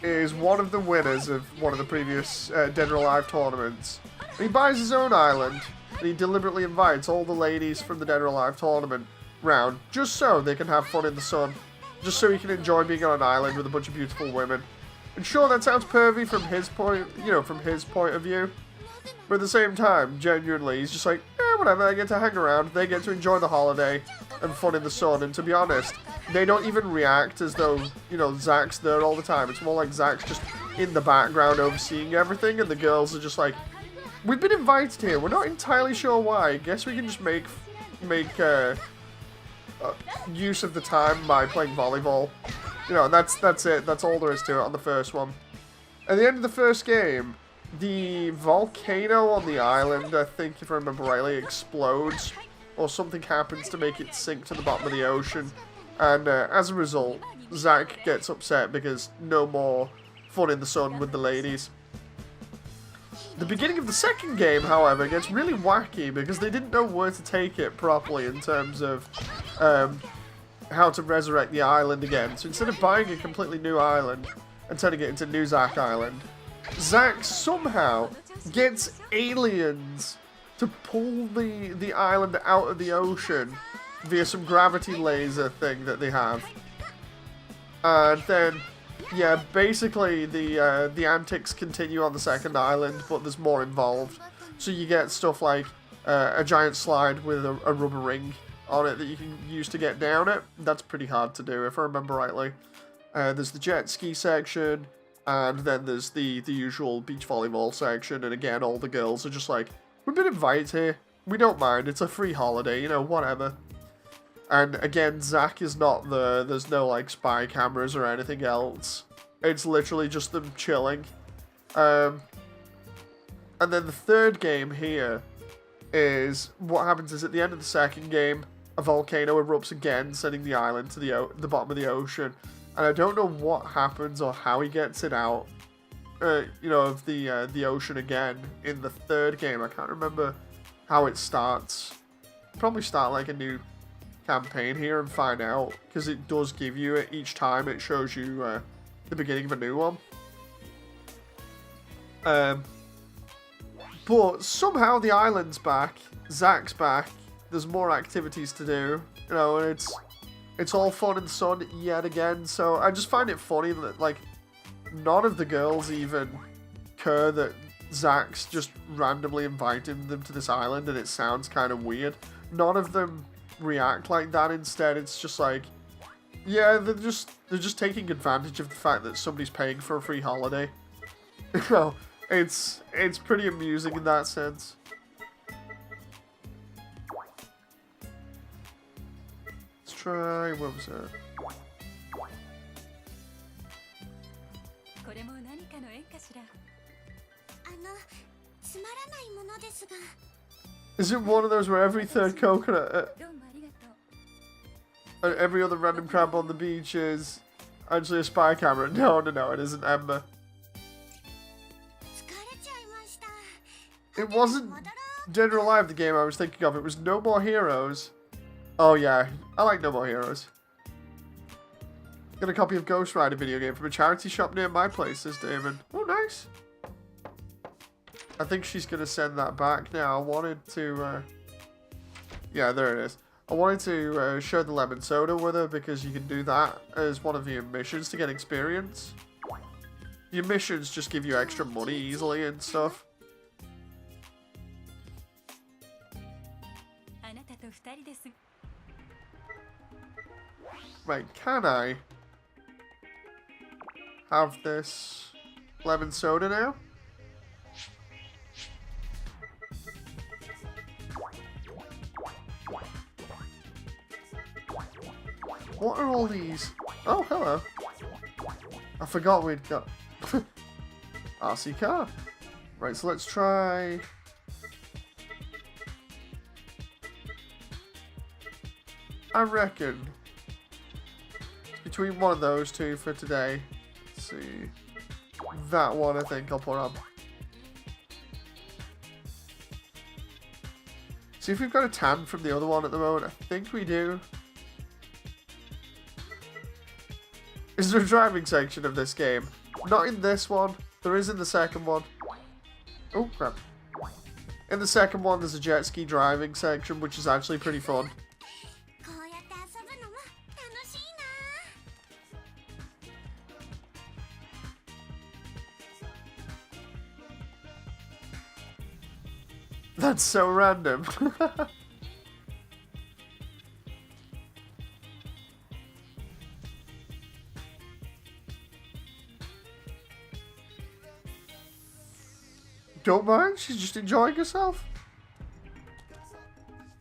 is one of the winners of one of the previous Dead or Alive tournaments. He buys his own island, and he deliberately invites all the ladies from the Dead or Alive tournament round, just so they can have fun in the sun. Just so he can enjoy being on an island with a bunch of beautiful women. And sure, that sounds pervy from his point, from his point of view. But at the same time, genuinely, he's just like, whatever, I get to hang around, they get to enjoy the holiday and fun in the sun, and to be honest, they don't even react as though, Zack's there all the time. It's more like Zack's just in the background overseeing everything, and the girls are just like, we've been invited here, we're not entirely sure why, guess we can just make use of the time by playing volleyball. And that's it, that's all there is to it on the first one. At the end of the first game, the volcano on the island, I think if I remember rightly, explodes, or something happens to make it sink to the bottom of the ocean, and as a result, Zack gets upset because no more fun in the sun with the ladies. The beginning of the second game, however, gets really wacky because they didn't know where to take it properly in terms of how to resurrect the island again. So instead of buying a completely new island and turning it into New Zack Island, Zack somehow gets aliens to pull the island out of the ocean via some gravity laser thing that they have. And then, yeah, basically the antics continue on the second island, but there's more involved. So you get stuff like a giant slide with a rubber ring on it that you can use to get down it. That's pretty hard to do, if I remember rightly. There's the jet ski section, and then there's the usual beach volleyball section, and again, all the girls are just like, we've been invited here. We don't mind. It's a free holiday, you know, whatever. And again, Zack is not there. There's no, like, spy cameras or anything else. It's literally just them chilling. And then the third game here is, what happens is at the end of the second game, a volcano erupts again, sending the island to the bottom of the ocean. And I don't know what happens or how he gets it out, you know, of the ocean again in the third game. I can't remember how it starts. Probably start like a new campaign here and find out, because it does give you it each time. It shows you the beginning of a new one. But somehow the island's back, Zack's back, there's more activities to do, you know, and it's all fun and sun yet again. So I just find it funny that, like, none of the girls even care that Zack's just randomly inviting them to this island, and it sounds kind of weird. None of them react like that. Instead, it's just like, yeah, they're just taking advantage of the fact that somebody's paying for a free holiday. You know, it's pretty amusing in that sense. Let's try, what was it? Is it one of those where every third coconut and every other random crab on the beach is actually a spy camera? No, it isn't Ember. It wasn't Dead or Alive, the game I was thinking of. It was No More Heroes. Oh yeah, I like No More Heroes. Got a copy of Ghost Rider video game from a charity shop near my place, says David. Oh, nice. I think she's going to send that back now. I wanted to... yeah, there it is. I wanted to share the lemon soda with her because you can do that as one of your missions to get experience. Your missions just give you extra money easily and stuff. Right, can I have this lemon soda now? What are all these? Oh, hello. I forgot we'd got RC car. Right, so let's try... I reckon between one of those two for today. Let's see. That one I think I'll put on. See if we've got a tan from the other one at the moment. I think we do. Is there a driving section of this game? Not in this one. There is in the second one. Oh, crap. In the second one, there's a jet ski driving section, which is actually pretty fun. That's so random. Don't mind, she's just enjoying herself.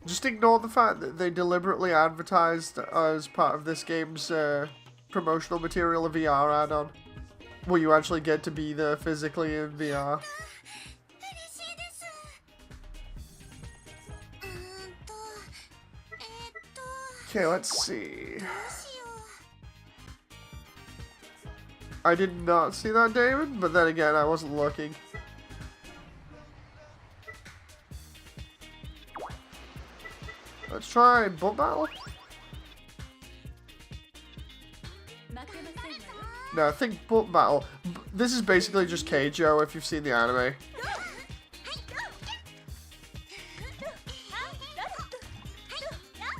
Just ignore the fact that they deliberately advertised as part of this game's promotional material a VR add-on, where you actually get to be there physically in VR. Okay, let's see. I did not see that, David, but then again, I wasn't looking. Let's try Butt Battle. No, I think Butt Battle. This is basically just Keijo if you've seen the anime.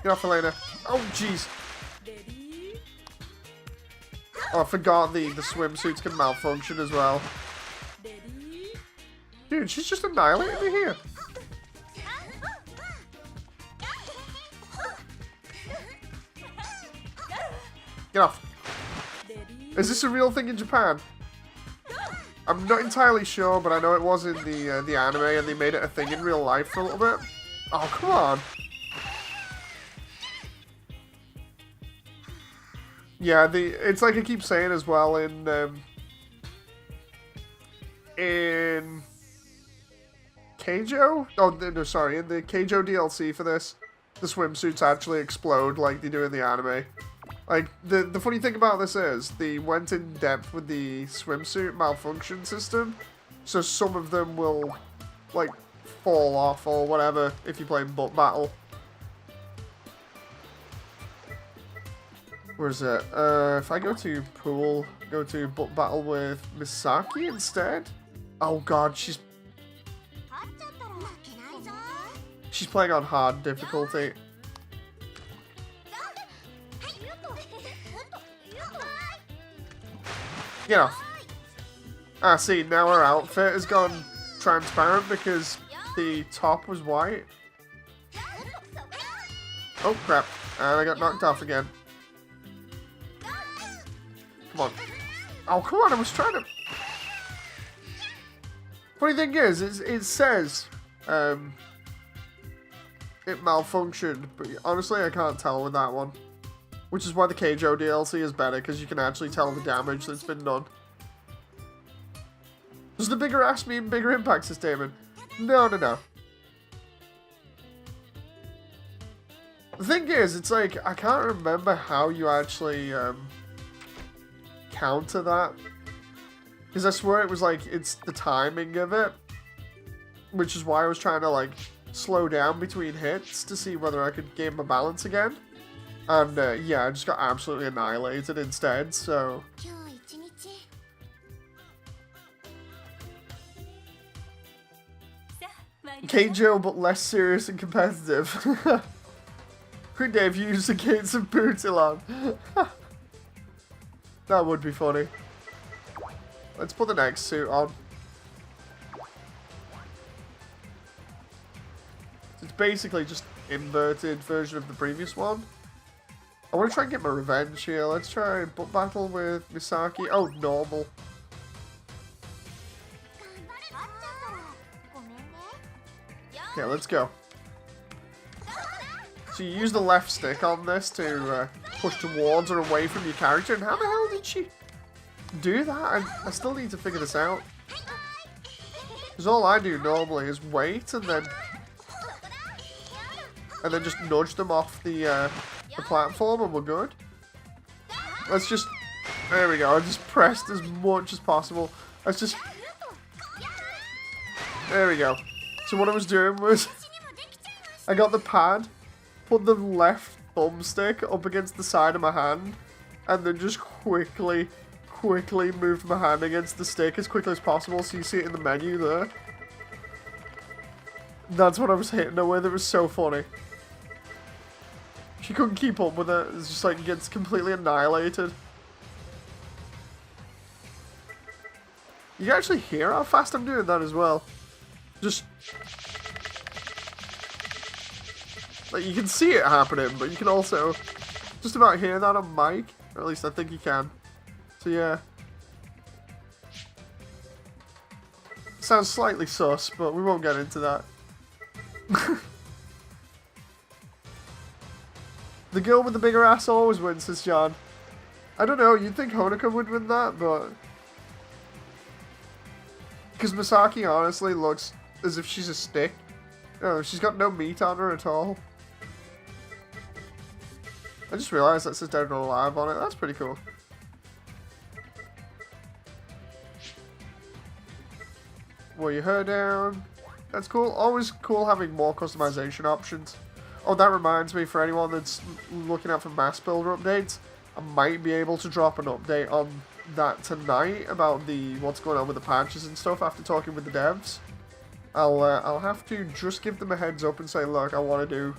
Get off, Elena. Oh, jeez. Oh, I forgot the swimsuits can malfunction as well. Dude, she's just annihilating me here. Get off. Is this a real thing in Japan? I'm not entirely sure, but I know it was in the anime, and they made it a thing in real life for a little bit. Oh, come on. Yeah, it's like I keep saying as well in Keijo? Oh, no, sorry, in the Keijo DLC for this, the swimsuits actually explode like they do in the anime. Like, the funny thing about this is, they went in depth with the swimsuit malfunction system, so some of them will, like, fall off or whatever if you're playing Butt Battle. Where is it? If I go to pool, go to Butt Battle with Misaki instead? Oh god, she's playing on hard difficulty. Get off. Ah, see, now her outfit has gone transparent because the top was white. Oh crap, and I got knocked off again. Come on. Oh, come on, I was trying to... Funny thing is, it says it malfunctioned, but honestly I can't tell with that one. Which is why the Keijo DLC is better, because you can actually tell the damage that's been done. Does the bigger ass mean bigger impact sustainment? No, no, no. The thing is, it's like, I can't remember how you actually counter that. Because I swear it was like, it's the timing of it. Which is why I was trying to like, slow down between hits to see whether I could gain my balance again. And yeah, I just got absolutely annihilated instead, so... Keijo, but less serious and competitive. Could Dave use the gates of Bootilon? That would be funny. Let's put the next suit on. It's basically just inverted version of the previous one. I want to try and get my revenge here. Let's try Butt Battle with Misaki. Oh, normal. Okay, let's go. So you use the left stick on this to push towards or away from your character. And how the hell did she do that? I still need to figure this out. Because all I do normally is wait and then just nudge them off the platform and we're good. Let's just... There we go. I just pressed as much as possible. Let's just... There we go. So what I was doing was... I got the pad, put the left thumbstick up against the side of my hand, and then just quickly moved my hand against the stick as quickly as possible so you see it in the menu there. That's what I was hitting her with. It was so funny. She couldn't keep up with it. It's just like, gets completely annihilated. You can actually hear how fast I'm doing that as well. Just... Like, you can see it happening, but you can also just about hear that on mic. Or at least I think you can. So yeah. Sounds slightly sus, but we won't get into that. The girl with the bigger ass always wins, says John. I don't know, you'd think Honoka would win that, but... Because Misaki honestly looks as if she's a stick. No, she's got no meat on her at all. I just realised that says Dead or Alive on it. That's pretty cool. wear your hair down. That's cool. Always cool having more customization options. Oh, that reminds me, for anyone that's looking out for mass builder updates, I might be able to drop an update on that tonight about what's going on with the patches and stuff after talking with the devs. I'll have to just give them a heads up and say, look, I want to do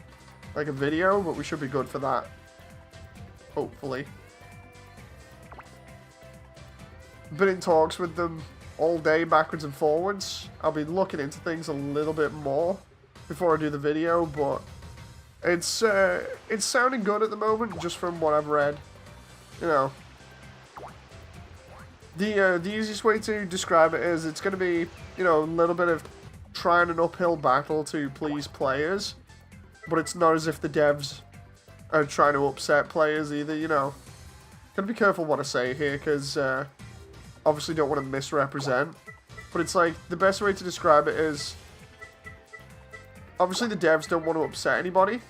like a video, but we should be good for that. Hopefully. Been in talks with them all day, backwards and forwards. I'll be looking into things a little bit more before I do the video, but it's sounding good at the moment, just from what I've read. You know, the easiest way to describe it is it's going to be, you know, a little bit of trying an uphill battle to please players, but it's not as if the devs are trying to upset players either, you know. Gotta be careful what I say here, because obviously don't want to misrepresent, but it's like, the best way to describe it is, obviously the devs don't want to upset anybody,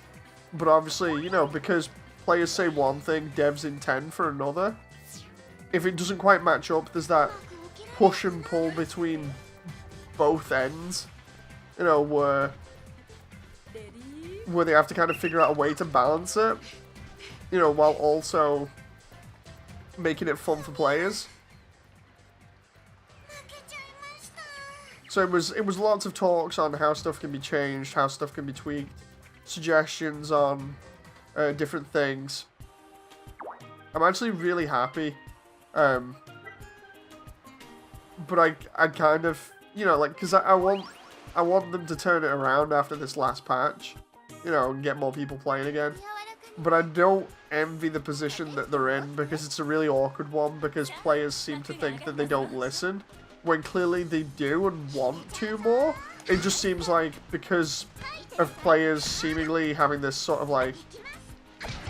but obviously, you know, because players say one thing, devs intend for another. If it doesn't quite match up, there's that push and pull between both ends, you know, where they have to kind of figure out a way to balance it, you know, while also making it fun for players. So it was lots of talks on how stuff can be changed, how stuff can be tweaked, suggestions on different things. I'm actually really happy, but I kind of, you know, like, because I want them to turn it around after this last patch, you know, and get more people playing again. But I don't envy the position that they're in, because it's a really awkward one, because players seem to think that they don't listen, when clearly they do and want to more. It just seems like, because of players seemingly having this sort of like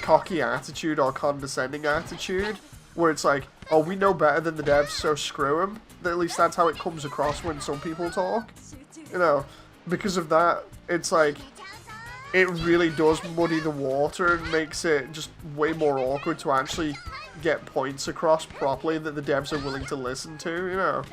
cocky attitude or condescending attitude, where it's like, oh, we know better than the devs, so screw them. At least that's how it comes across when some people talk. You know, because of that, it's like, it really does muddy the water and makes it just way more awkward to actually get points across properly that the devs are willing to listen to, you know.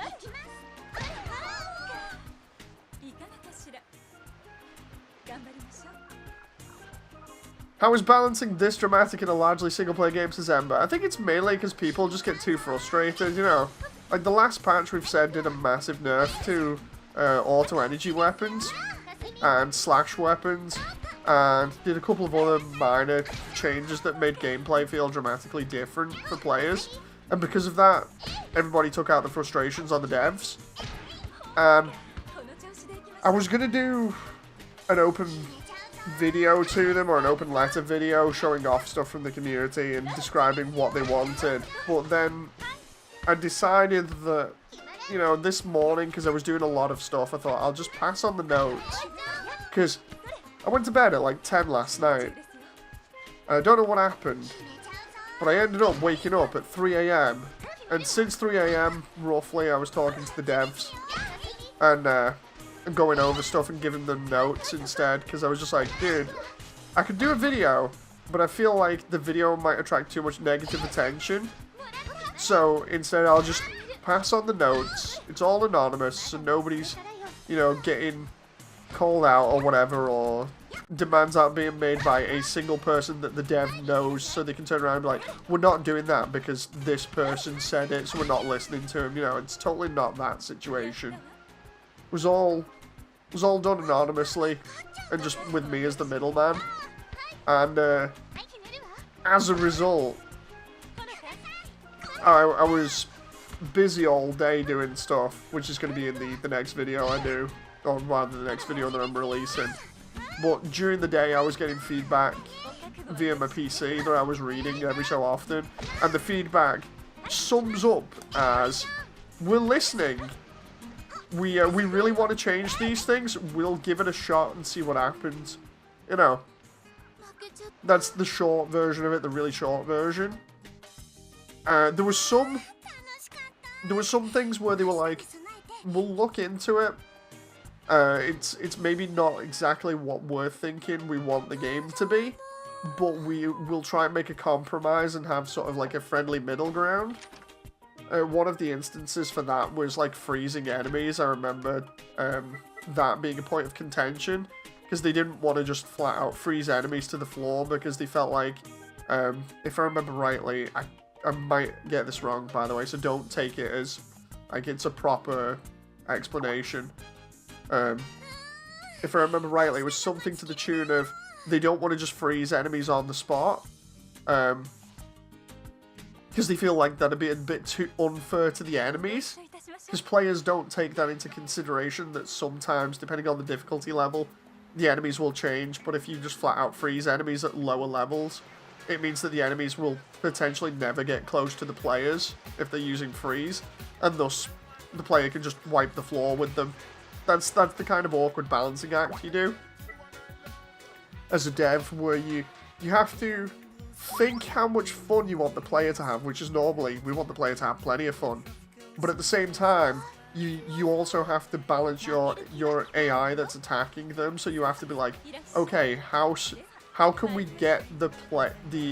How is balancing this dramatic in a largely single-player game to Zemba? I think it's mainly because people just get too frustrated, you know. Like, the last patch we've said did a massive nerf to auto-energy weapons and slash weapons, and did a couple of other minor changes that made gameplay feel dramatically different for players. And because of that, everybody took out the frustrations on the devs. And I was going to do an open video to them, or an open letter video showing off stuff from the community and describing what they wanted, but then I decided that, you know, this morning, because I was doing a lot of stuff, I thought I'll just pass on the notes, because I went to bed at like 10 last night, and I don't know what happened, but I ended up waking up at 3 AM, and since 3 AM, roughly, I was talking to the devs, and going over stuff and giving them notes instead, because I was just like, dude, I could do a video, but I feel like the video might attract too much negative attention, so instead I'll just pass on the notes. It's all anonymous, so nobody's, you know, getting called out or whatever, or demands aren't being made by a single person that the dev knows, so they can turn around and be like, we're not doing that because this person said it, so we're not listening to him. You know, it's totally not that situation. It was all done anonymously, and just with me as the middleman. And as a result, I was busy all day doing stuff, which is going to be in the next video I do, or rather the next video that I'm releasing. But during the day I was getting feedback via my PC that I was reading every so often, and the feedback sums up as, we're listening. We really want to change these things. We'll give it a shot and see what happens. You know, that's the short version of it, the really short version. There was some things where they were like, we'll look into it. It's maybe not exactly what we're thinking we want the game to be, but we'll try and make a compromise and have sort of like a friendly middle ground. One of the instances for that was like freezing enemies. I remember that being a point of contention because they didn't want to just flat out freeze enemies to the floor because they felt like, if I remember rightly, I might get this wrong by the way, so don't take it as like it's a proper explanation. If I remember rightly, it was something to the tune of they don't want to just freeze enemies on the spot. Because they feel like that'd be a bit too unfair to the enemies. Because players don't take that into consideration that sometimes, depending on the difficulty level, the enemies will change. But if you just flat out freeze enemies at lower levels, it means that the enemies will potentially never get close to the players if they're using freeze. And thus, the player can just wipe the floor with them. That's the kind of awkward balancing act you do as a dev, where you have to think how much fun you want the player to have, which is normally, we want the player to have plenty of fun. But at the same time, you also have to balance your AI that's attacking them, so you have to be like, okay, how can we get the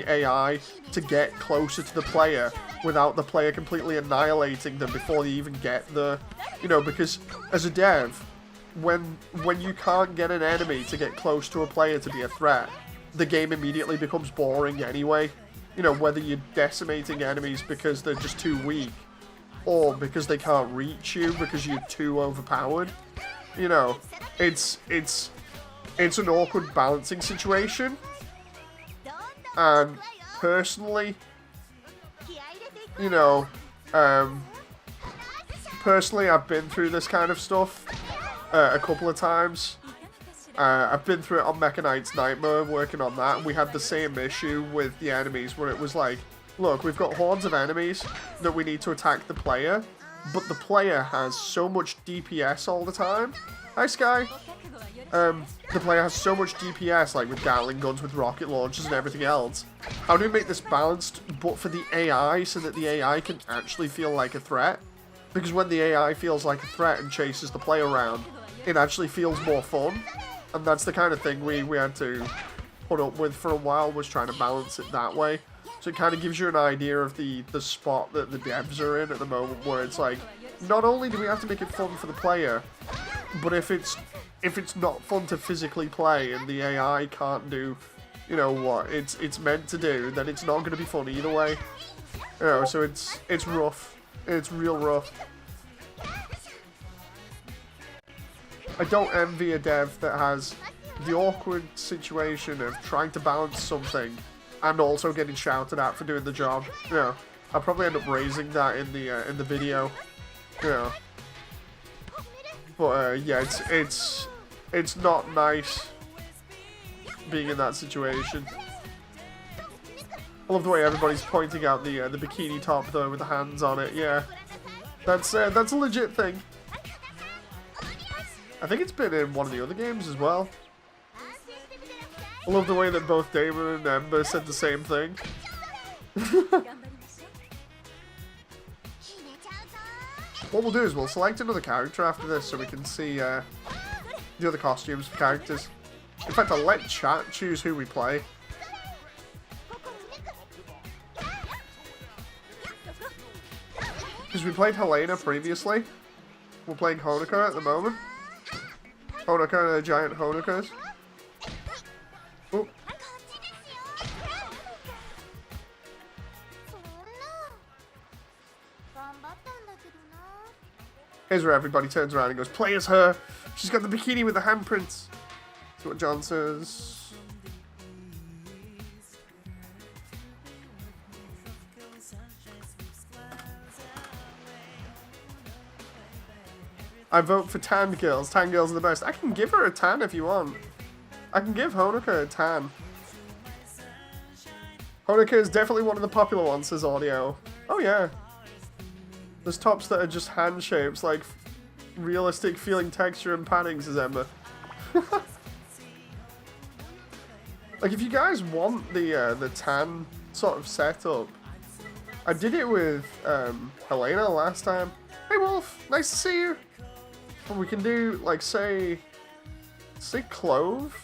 AI to get closer to the player without the player completely annihilating them before they even get the, because as a dev, when you can't get an enemy to get close to a player to be a threat, the game immediately becomes boring anyway. Whether you're decimating enemies because they're just too weak, or because they can't reach you because you're too overpowered. It's an awkward balancing situation. And personally, I've been through this kind of stuff a couple of times. I've been through it on Mecha Knight's Nightmare, working on that, and we had the same issue with the enemies, where it was like, look, we've got hordes of enemies that we need to attack the player, but the player has so much DPS all the time. Hi, Sky. The player has so much DPS, like with Gatling guns, with rocket launchers and everything else. How do we make this balanced, but for the AI, so that the AI can actually feel like a threat? Because when the AI feels like a threat and chases the player around, it actually feels more fun. And that's the kind of thing we had to put up with for a while, was trying to balance it that way. So it kind of gives you an idea of the spot that the devs are in at the moment, where it's like, not only do we have to make it fun for the player, but if it's not fun to physically play and the AI can't do, what it's meant to do, then it's not going to be fun either way. So it's rough. It's real rough. I don't envy a dev that has the awkward situation of trying to balance something and also getting shouted at for doing the job. I'll probably end up raising that in the video. But yeah, it's not nice being in that situation. I love the way everybody's pointing out the bikini top though with the hands on it. Yeah, that's a legit thing. I think it's been in one of the other games as well. I love the way that both Damon and Ember said the same thing. What we'll do is we'll select another character after this so we can see the other costumes for characters. In fact, I'll let chat choose who we play. Because we played Helena previously. We're playing Honoka at the moment. Honoka and the giant Honokas. Ooh. Here's where everybody turns around and goes, play as her! She's got the bikini with the handprints! That's what John says. I vote for tan girls. Tan girls are the best. I can give her a tan if you want. I can give Honoka a tan. Honoka is definitely one of the popular ones, says Audio. Oh yeah. There's tops that are just hand shapes, like realistic feeling texture and padding, says Emma. Like, if you guys want the tan sort of setup, I did it with Helena last time. Hey Wolf, nice to see you. But we can do, like, say Clove.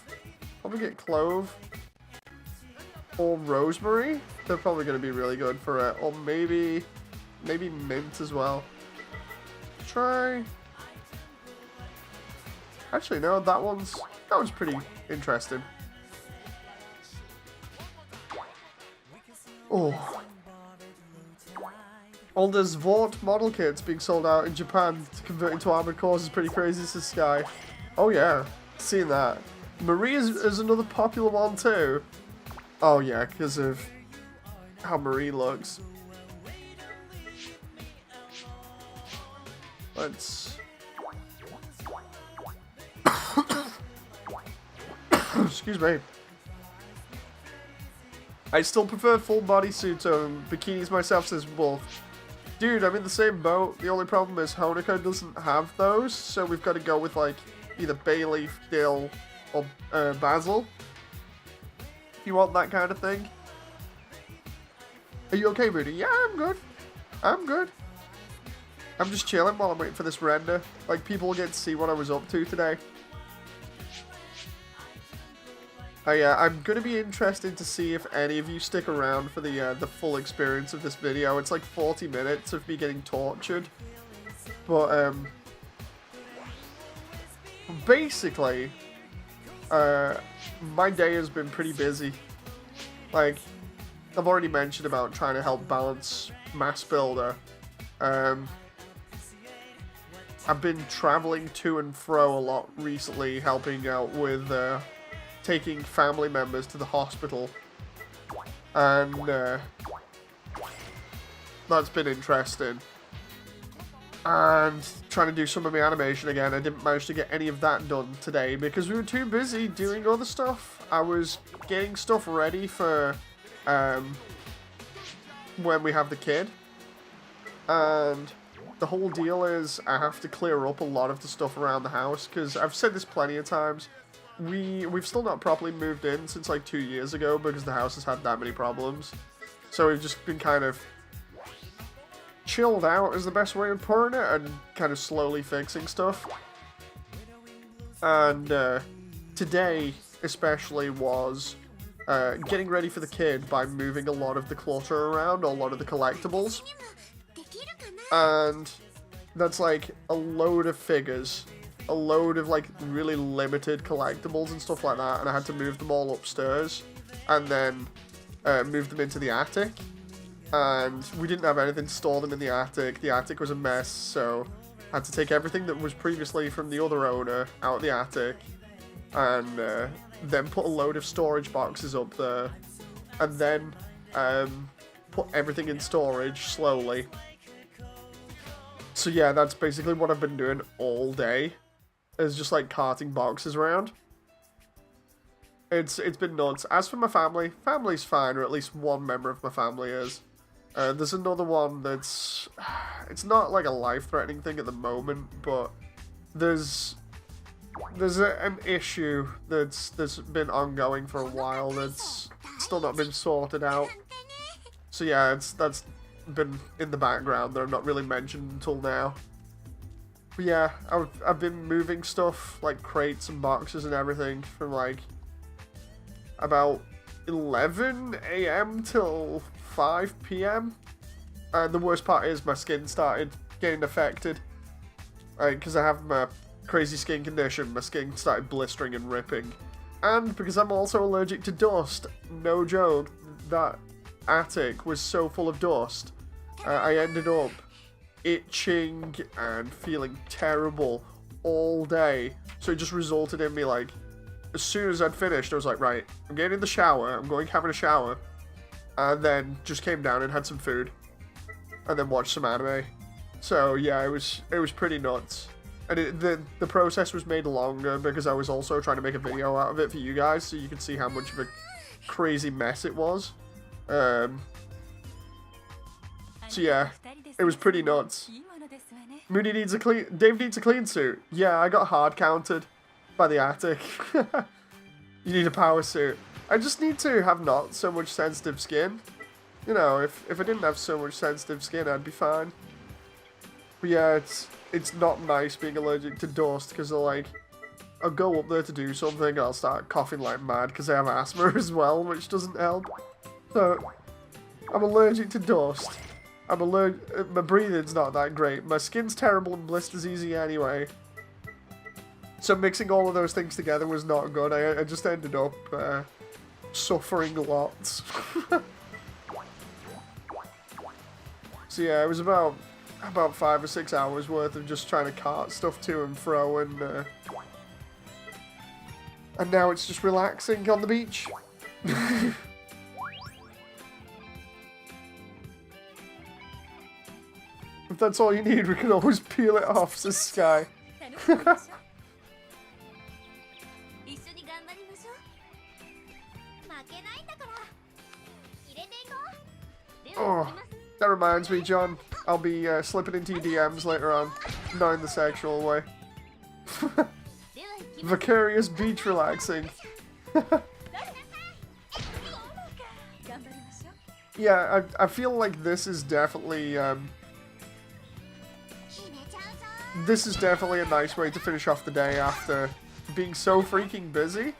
Probably get Clove or Rosemary. They're probably going to be really good for it. Or maybe maybe mint as well. Try... Actually, no, that one's pretty interesting. Oh. All the Zvort model kits being sold out in Japan to convert into armored cores is pretty crazy, says Sky. Oh yeah, seen that. Marie is another popular one too. Oh yeah, because of how Marie looks. Let's... Excuse me. I still prefer full bodysuits over bikinis myself, says Wolf. Dude, I'm in the same boat. The only problem is Honoka doesn't have those, so we've got to go with like either Bayleaf, Dill, or Basil. If you want that kind of thing. Are you okay, Rudy? Yeah, I'm good. I'm good. I'm just chilling while I'm waiting for this render. Like, people will get to see what I was up to today. I'm going to be interested to see if any of you stick around for the full experience of this video. It's like 40 minutes of me getting tortured. But, basically, my day has been pretty busy. Like, I've already mentioned about trying to help balance Mass Builder. I've been traveling to and fro a lot recently, helping out with, taking family members to the hospital, and that's been interesting. And trying to do some of my animation again. I didn't manage to get any of that done today because we were too busy doing other stuff. I was getting stuff ready for when we have the kid, and the whole deal is I have to clear up a lot of the stuff around the house because I've said this plenty of times. We've still not properly moved in since like 2 years ago because the house has had that many problems. So we've just been kind of chilled out is the best way of putting it, and kind of slowly fixing stuff. And today especially was getting ready for the kid by moving a lot of the clutter around, a lot of the collectibles. And that's like a load of figures. A load of like really limited collectibles and stuff like that, and I had to move them all upstairs and then move them into the attic, and we didn't have anything to store them in the attic. The attic was a mess, so I had to take everything that was previously from the other owner out of the attic and then put a load of storage boxes up there, and then put everything in storage slowly. So yeah, that's basically what I've been doing all day. Is just like carting boxes around. It's been nuts. As for my family's fine, or at least one member of my family is. There's another one that's... It's not like a life-threatening thing at the moment, but there's an issue that's been ongoing for a while that's still not been sorted out. So yeah, that's been in the background that I've not really mentioned until now. But yeah, I've been moving stuff, like crates and boxes and everything, from like about 11 AM till 5 PM. And the worst part is my skin started getting affected. Because I have my crazy skin condition, my skin started blistering and ripping. And because I'm also allergic to dust, no joke, that attic was so full of dust, I ended up itching and feeling terrible all day. So it just resulted in me, like, as soon as I'd finished, I was like, right, I'm getting in the shower, I'm going having a shower, and then just came down and had some food, and then watched some anime. So yeah, it was pretty nuts. And the process was made longer because I was also trying to make a video out of it for you guys, so you can see how much of a crazy mess it was. So yeah, it was pretty nuts. Moody needs a clean... Dave needs a clean suit. Yeah, I got hard counted by the attic. You need a power suit. I just need to have not so much sensitive skin. You know, if I didn't have so much sensitive skin, I'd be fine. But yeah, it's not nice being allergic to dust, because I'll go up there to do something and I'll start coughing like mad because I have asthma as well, which doesn't help. So, I'm allergic to dust. I'm allergic. My breathing's not that great. My skin's terrible and blisters easy anyway. So mixing all of those things together was not good. I just ended up suffering lots. So yeah, it was about 5 or 6 hours worth of just trying to cart stuff to and fro, and now it's just relaxing on the beach. If that's all you need, we can always peel it off, says Sky. Oh, that reminds me, John. I'll be slipping into your DMs later on, not in the sexual way. Vicarious beach relaxing. Yeah, I feel like this is definitely a nice way to finish off the day after being so freaking busy.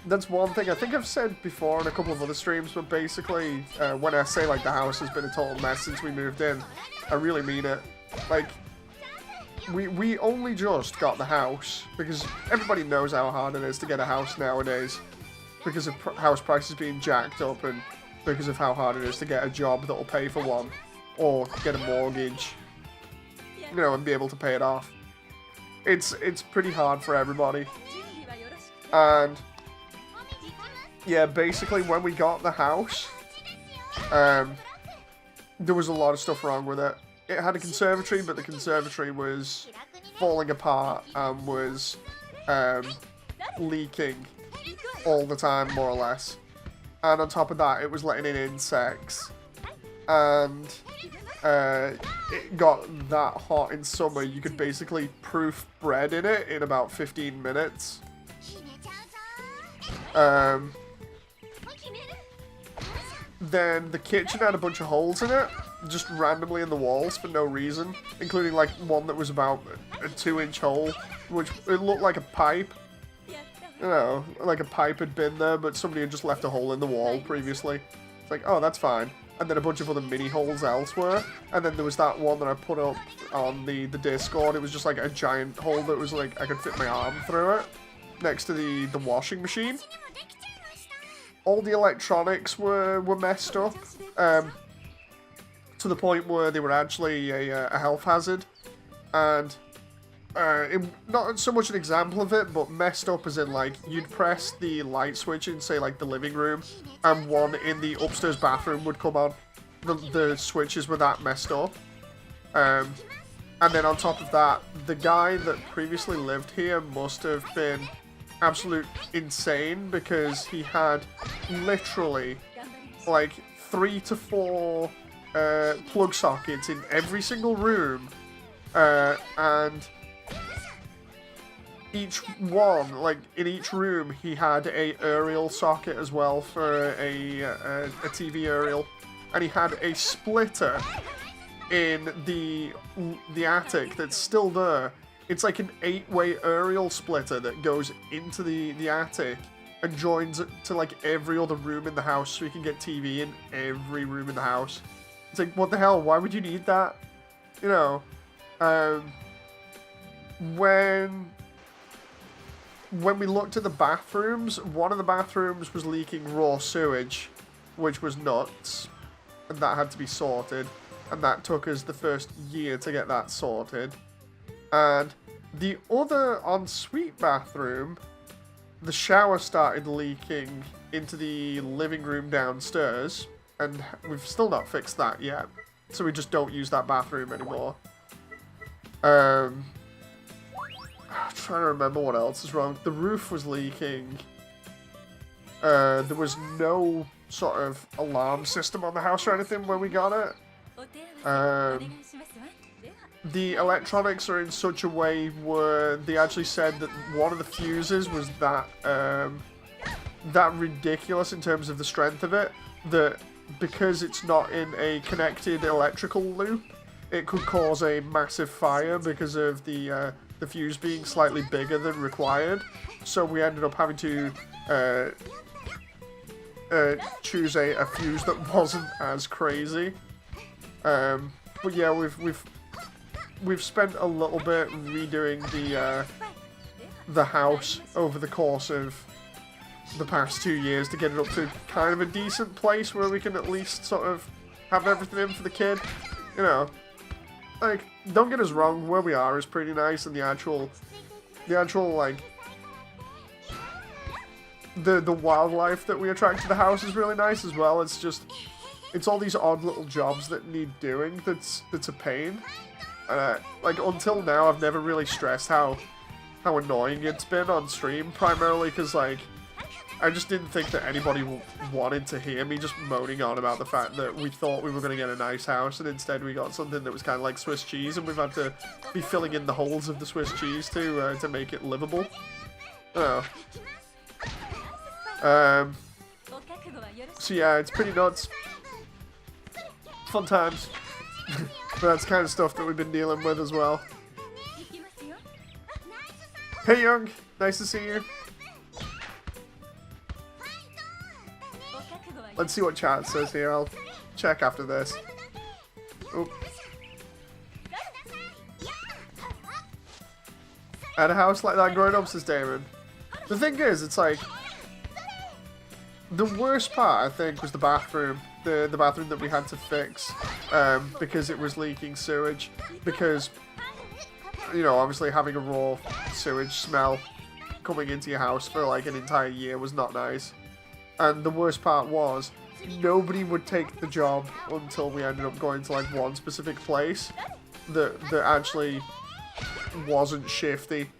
That's one thing I think I've said before in a couple of other streams, but basically, when I say, like, the house has been a total mess since we moved in, I really mean it. Like, we only just got the house, because everybody knows how hard it is to get a house nowadays, because of house prices being jacked up, and because of how hard it is to get a job that'll pay for one, or get a mortgage, you know, and be able to pay it off. It's pretty hard for everybody. And yeah, basically when we got the house, there was a lot of stuff wrong with it. It had a conservatory, but the conservatory was falling apart and was leaking all the time, more or less. And on top of that, it was letting in insects. And it got that hot in summer, you could basically proof bread in it in about 15 minutes. Then the kitchen had a bunch of holes in it, just randomly in the walls for no reason, including like one that was about a 2-inch hole, which it looked like a pipe. You know, like a pipe had been there, but somebody had just left a hole in the wall previously. It's like, oh, that's fine. And then a bunch of other mini holes elsewhere. And then there was that one that I put up on the Discord. It was just like a giant hole that was like, I could fit my arm through it, next to the washing machine. All the electronics were messed up, to the point where they were actually a health hazard. And not so much an example of it, but messed up as in, like, you'd press the light switch in, say, like, the living room, and one in the upstairs bathroom would come on. The switches were that messed up. And then on top of that, the guy that previously lived here must have been absolute insane, because he had literally, like, 3 to 4 plug sockets in every single room, and each one, like, in each room, he had a aerial socket as well for a TV aerial, and he had a splitter in the attic that's still there. It's like an 8-way aerial splitter that goes into the attic and joins it to like every other room in the house, so you can get TV in every room in the house. It's like, what the hell? Why would you need that? You know, when we looked at the bathrooms, one of the bathrooms was leaking raw sewage, which was nuts, and that had to be sorted, and that took us the first year to get that sorted. And the other ensuite bathroom, the shower started leaking into the living room downstairs, and we've still not fixed that yet, so we just don't use that bathroom anymore. I'm trying to remember what else is wrong. The roof was leaking. There was no sort of alarm system on the house or anything when we got it. The electronics are in such a way where they actually said that one of the fuses was that ridiculous in terms of the strength of it, that because it's not in a connected electrical loop, it could cause a massive fire because of the fuse being slightly bigger than required. So we ended up having to choose a fuse that wasn't as crazy. But yeah, we've spent a little bit redoing the house over the course of the past 2 years to get it up to kind of a decent place where we can at least sort of have everything in for the kid. You know, like, don't get us wrong, where we are is pretty nice, and the actual like, the wildlife that we attract to the house is really nice as well. It's just, it's all these odd little jobs that need doing that's a pain. Like, until now, I've never really stressed how annoying it's been on stream, primarily because, like, I just didn't think that anybody wanted to hear me just moaning on about the fact that we thought we were going to get a nice house, and instead we got something that was kind of like Swiss cheese, and we've had to be filling in the holes of the Swiss cheese to make it livable. Oh. So yeah, it's pretty nuts. Fun times. But that's kind of stuff that we've been dealing with as well. Hey Young, nice to see you. Let's see what chat says here. I'll check after this. Oh. At a house like that growing up, says Damon. The thing is, it's like, the worst part, I think, was the bathroom. The bathroom that we had to fix because it was leaking sewage. Because, you know, obviously having a raw sewage smell coming into your house for like an entire year was not nice. And the worst part was, nobody would take the job until we ended up going to like one specific place that actually wasn't shifty,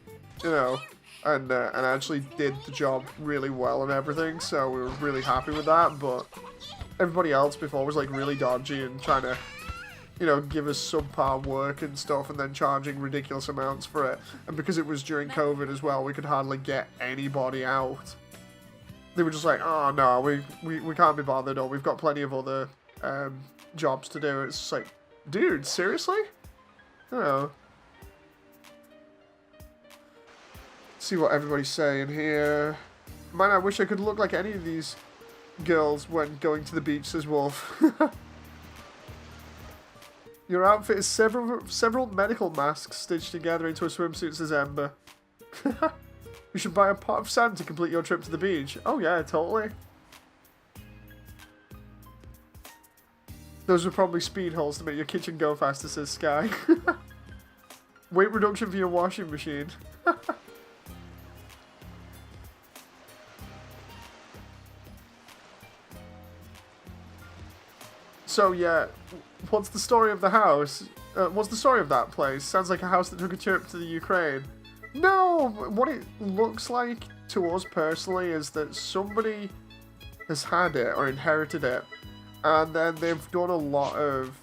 you know, and actually did the job really well and everything. So we were really happy with that. But everybody else before was like really dodgy and trying to, you know, give us subpar work and stuff, and then charging ridiculous amounts for it. And because it was during COVID as well, we could hardly get anybody out. They were just like, oh no, we can't be bothered, or we've got plenty of other jobs to do. It's just like, dude, seriously? Oh. See what everybody's saying here. Man, I wish I could look like any of these girls when going to the beach, says Wolf. Your outfit is several medical masks stitched together into a swimsuit, says Ember. You should buy a pot of sand to complete your trip to the beach. Oh yeah, totally. Those are probably speed holes to make your kitchen go faster, says Sky. Weight reduction for your washing machine. So yeah, what's the story of the house? What's the story of that place? Sounds like a house that took a trip to the Ukraine. No, what it looks like to us personally is that somebody has had it or inherited it, and then they've done a lot of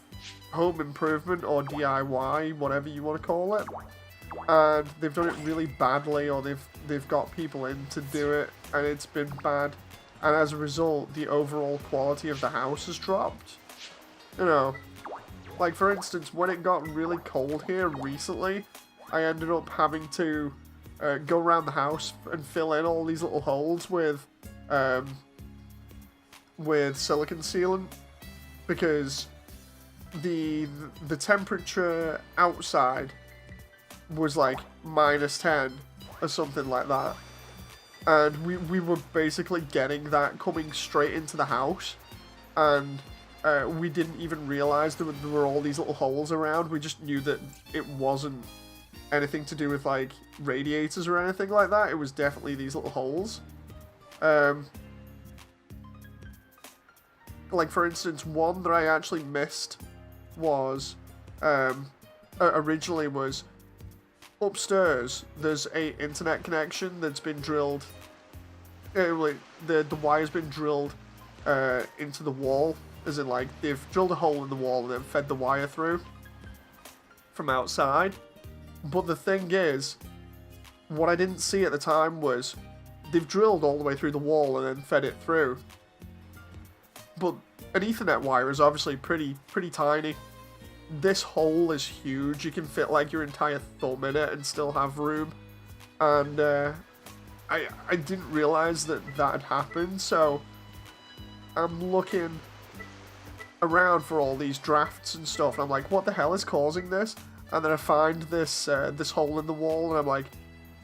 home improvement or DIY, whatever you want to call it, and they've done it really badly, or they've got people in to do it, and it's been bad, and as a result, the overall quality of the house has dropped. You know, like for instance, when it got really cold here recently, I ended up having to go around the house and fill in all these little holes with silicone sealant, because the temperature outside was like -10 or something like that, and we were basically getting that coming straight into the house, and we didn't even realize there were all these little holes around. We just knew that it wasn't anything to do with like radiators or anything like that. It was definitely these little holes. Like for instance, one that I actually missed was originally was upstairs. There's a internet connection that's been drilled. The wire's been drilled into the wall, as in like they've drilled a hole in the wall and then fed the wire through from outside. But the thing is, what I didn't see at the time was they've drilled all the way through the wall and then fed it through. But an Ethernet wire is obviously pretty tiny. This hole is huge. You can fit like your entire thumb in it and still have room. And I didn't realize that had happened. So I'm looking around for all these drafts and stuff, and I'm like, what the hell is causing this? And then I find this this hole in the wall, and I'm like,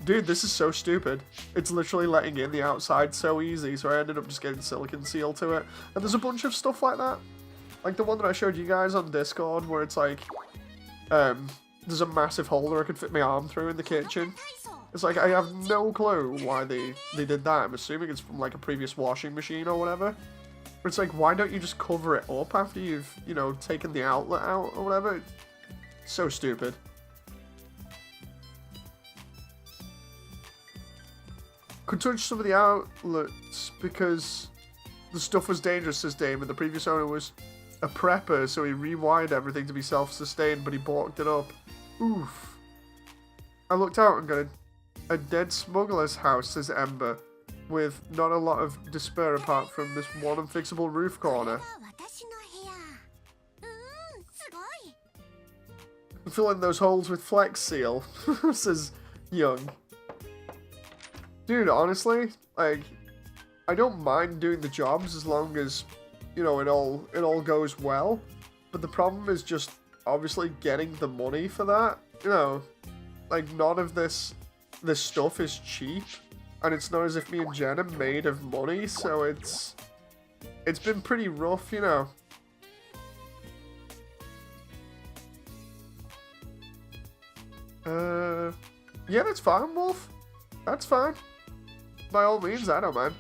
dude, this is so stupid. It's literally letting in the outside so easy, so I ended up just getting silicon seal to it. And there's a bunch of stuff like that. Like the one that I showed you guys on Discord, where it's like, there's a massive hole that I could fit my arm through in the kitchen. It's like, I have no clue why they did that. I'm assuming it's from like a previous washing machine or whatever. But it's like, why don't you just cover it up after you've, you know, taken the outlet out or whatever? So stupid. Could touch some of the outlets because the stuff was dangerous, says Damon. The previous owner was a prepper, so he rewired everything to be self-sustained, but he balked it up. Oof. I looked out and got a dead smuggler's house, says Ember, with not a lot of despair apart from this one unfixable roof corner. Fill in those holes with Flex Seal, says Young. Dude, honestly, like, I don't mind doing the jobs as long as, you know, it all goes well. But the problem is just obviously getting the money for that. You know, like, none of this stuff is cheap, and it's not as if me and Jen are made of money, so it's been pretty rough, you know. Yeah, that's fine, Wolf. That's fine. By all means, I don't mind.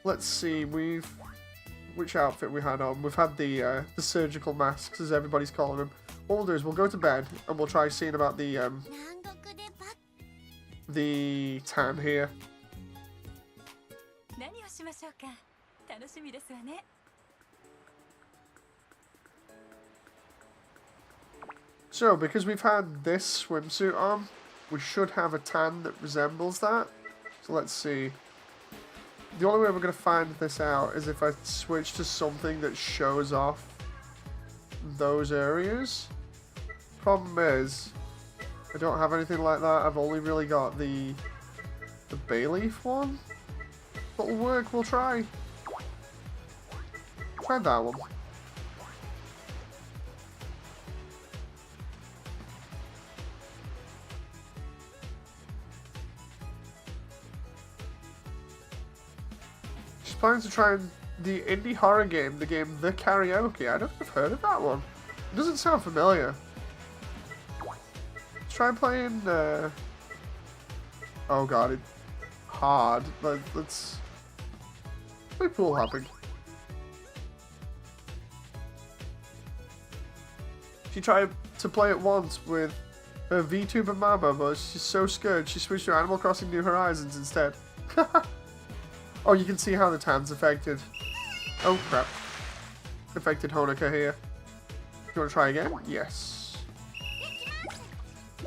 Let's see, which outfit we had on. We've had the surgical masks, as everybody's calling them. What we'll do is we'll go to bed, and we'll try seeing about the tan here. So, because we've had this swimsuit on, we should have a tan that resembles that. So let's see. The only way we're going to find this out is if I switch to something that shows off those areas. Problem is, I don't have anything like that. I've only really got the bay leaf one. That'll work, we'll try. Try that one. Planning to try the indie horror game, the game The Karaoke. I don't think I've heard of that one. It doesn't sound familiar. Let's try playing, oh god, it's hard. Let's play pool hopping. She tried to play it once with her VTuber Mama, but she's so scared she switched to Animal Crossing New Horizons instead. Oh, you can see how the tan's affected. Oh, crap. Affected Honoka here. You want to try again? Yes.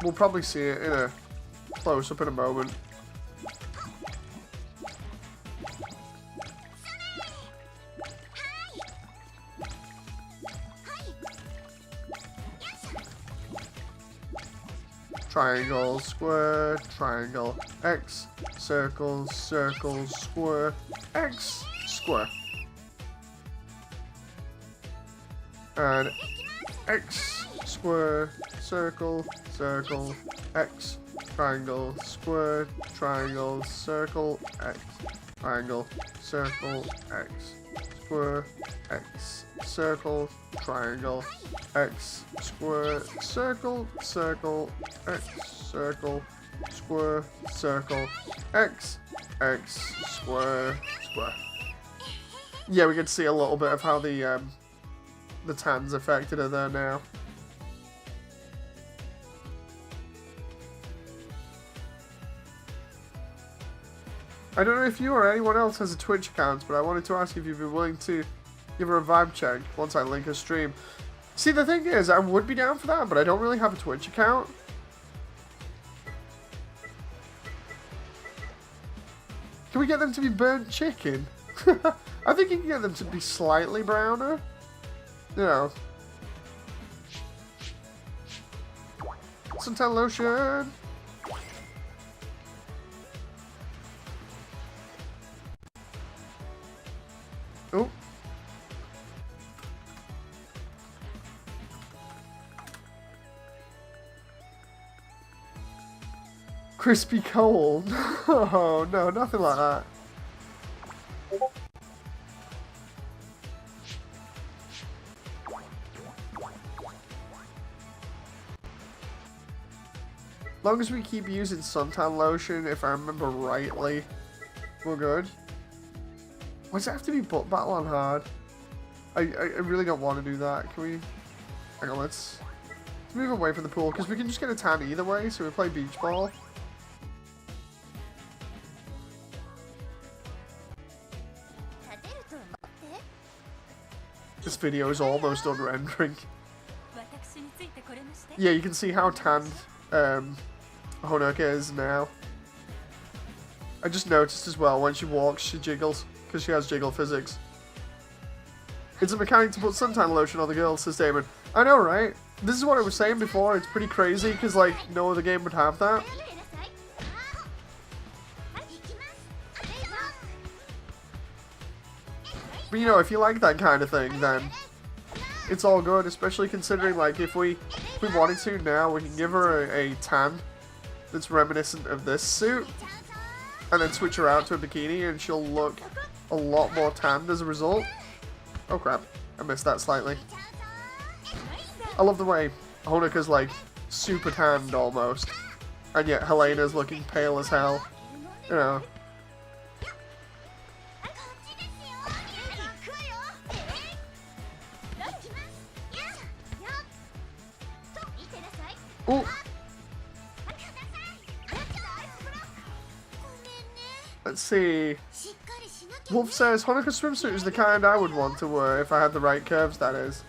We'll probably see it in a close-up in a moment. Triangle, square, triangle, X, circle, circle, square, X, square. And X, square, circle, circle, X, triangle, square, triangle, circle, X, triangle, circle, X, square, X, circle, triangle, X, square, circle, circle, X, circle, square, circle, X, X, square, square. Yeah, we can see a little bit of how the tan's affected her there now. I don't know if you or anyone else has a Twitch account, but I wanted to ask if you'd be willing to give her a vibe check once I link her stream. See, the thing is, I would be down for that, but I don't really have a Twitch account. Can we get them to be burnt chicken? I think you can get them to be slightly browner. You know. Suntan lotion. Oh. Crispy cold. Oh no, nothing like that. As long as we keep using suntan lotion, if I remember rightly, we're good. Why does it have to be butt battle on hard? I really don't want to do that. Can we... Hang on, let's move away from the pool, because we can just get a tan either way, so we play beach ball. This video is almost done rendering. Yeah, you can see how tanned Honoka is now. I just noticed as well, when she walks, she jiggles, because she has jiggle physics. It's a mechanic to put suntan lotion on the girl, says Damon. I know, right? This is what I was saying before, it's pretty crazy, because, like, no other game would have that. But, you know, if you like that kind of thing, then it's all good, especially considering, like, if we wanted to now, we can give her a tan that's reminiscent of this suit, and then switch her out to a bikini, and she'll look a lot more tanned as a result. Oh crap, I missed that slightly. I love the way Honoka's, like, super tanned almost, and yet Helena's looking pale as hell, you know. Ooh. Let's see. Wolf says, Honoka's swimsuit is the kind I would want to wear if I had the right curves, that is.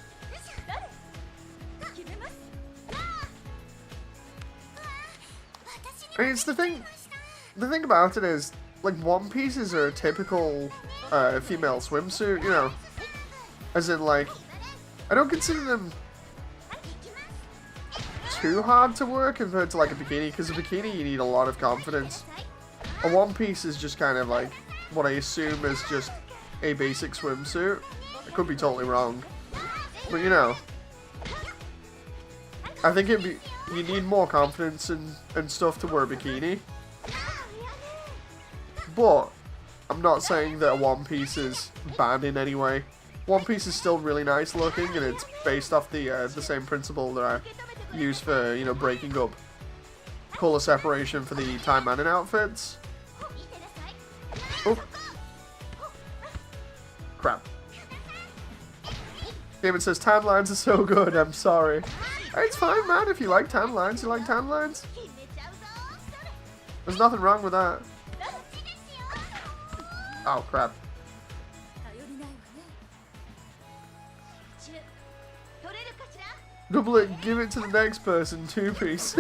I mean, it's the thing about it is, like, one pieces are a typical female swimsuit, you know. As in, like, I don't consider them too hard to wear compared to, like, a bikini, because a bikini you need a lot of confidence. A one piece is just kind of like what I assume is just a basic swimsuit. I could be totally wrong, but you know, I think you need more confidence and stuff to wear a bikini. But I'm not saying that a one piece is bad in any way. One piece is still really nice looking, and it's based off the same principle that I use for, you know, breaking up color separation for the Time Manning outfits. Oh. Crap. Damon says, tan lines are so good, I'm sorry. It's fine, man, if you like tan lines, you like tan lines. There's nothing wrong with that. Oh, crap. Double it, give it to the next person, two-piece.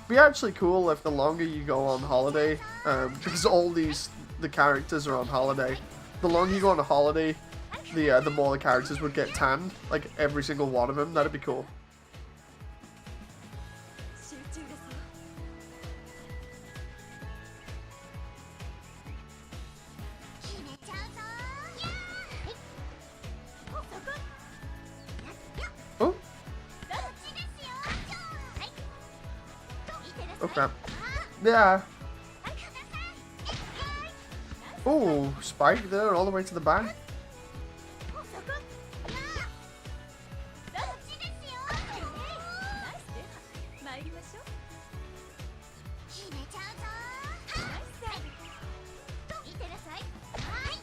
Be actually cool if the longer you go on holiday, because all the characters are on holiday. The longer you go on a holiday, the more the characters would get tanned, like every single one of them. That'd be cool. Oh. Oh crap. Yeah. Oh, spike there all the way to the back.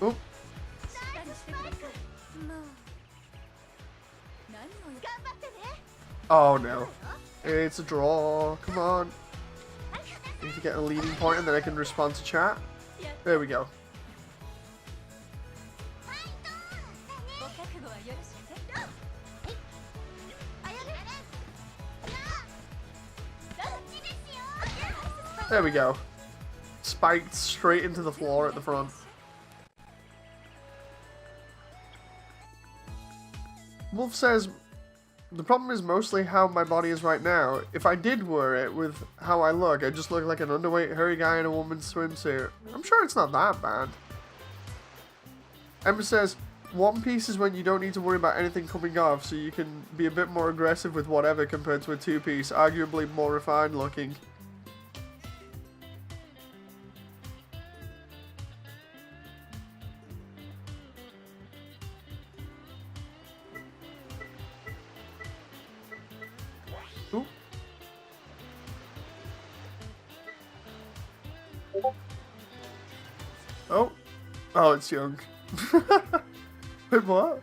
Oh. Oh no. It's a draw. Come on. I need to get a leading point and then I can respond to chat. There we go. There we go. Spiked straight into the floor at the front. Wolf says, The problem is mostly how my body is right now. If I did wear it with how I look, I'd just look like an underweight, hairy guy in a woman's swimsuit. I'm sure it's not that bad. Emma says, One Piece is when you don't need to worry about anything coming off, so you can be a bit more aggressive with whatever compared to a two-piece, arguably more refined looking. Ooh. Oh. Oh, it's Young. Wait, what?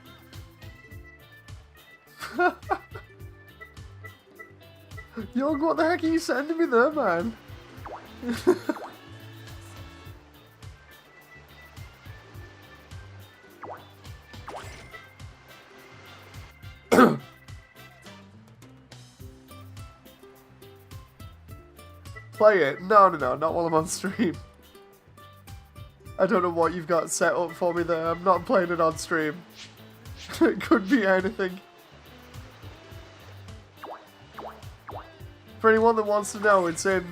Young, what the heck are you sending me there, man? Play it. No, not while I'm on stream. I don't know what you've got set up for me there. I'm not playing it on stream. It could be anything. For anyone that wants to know, it's in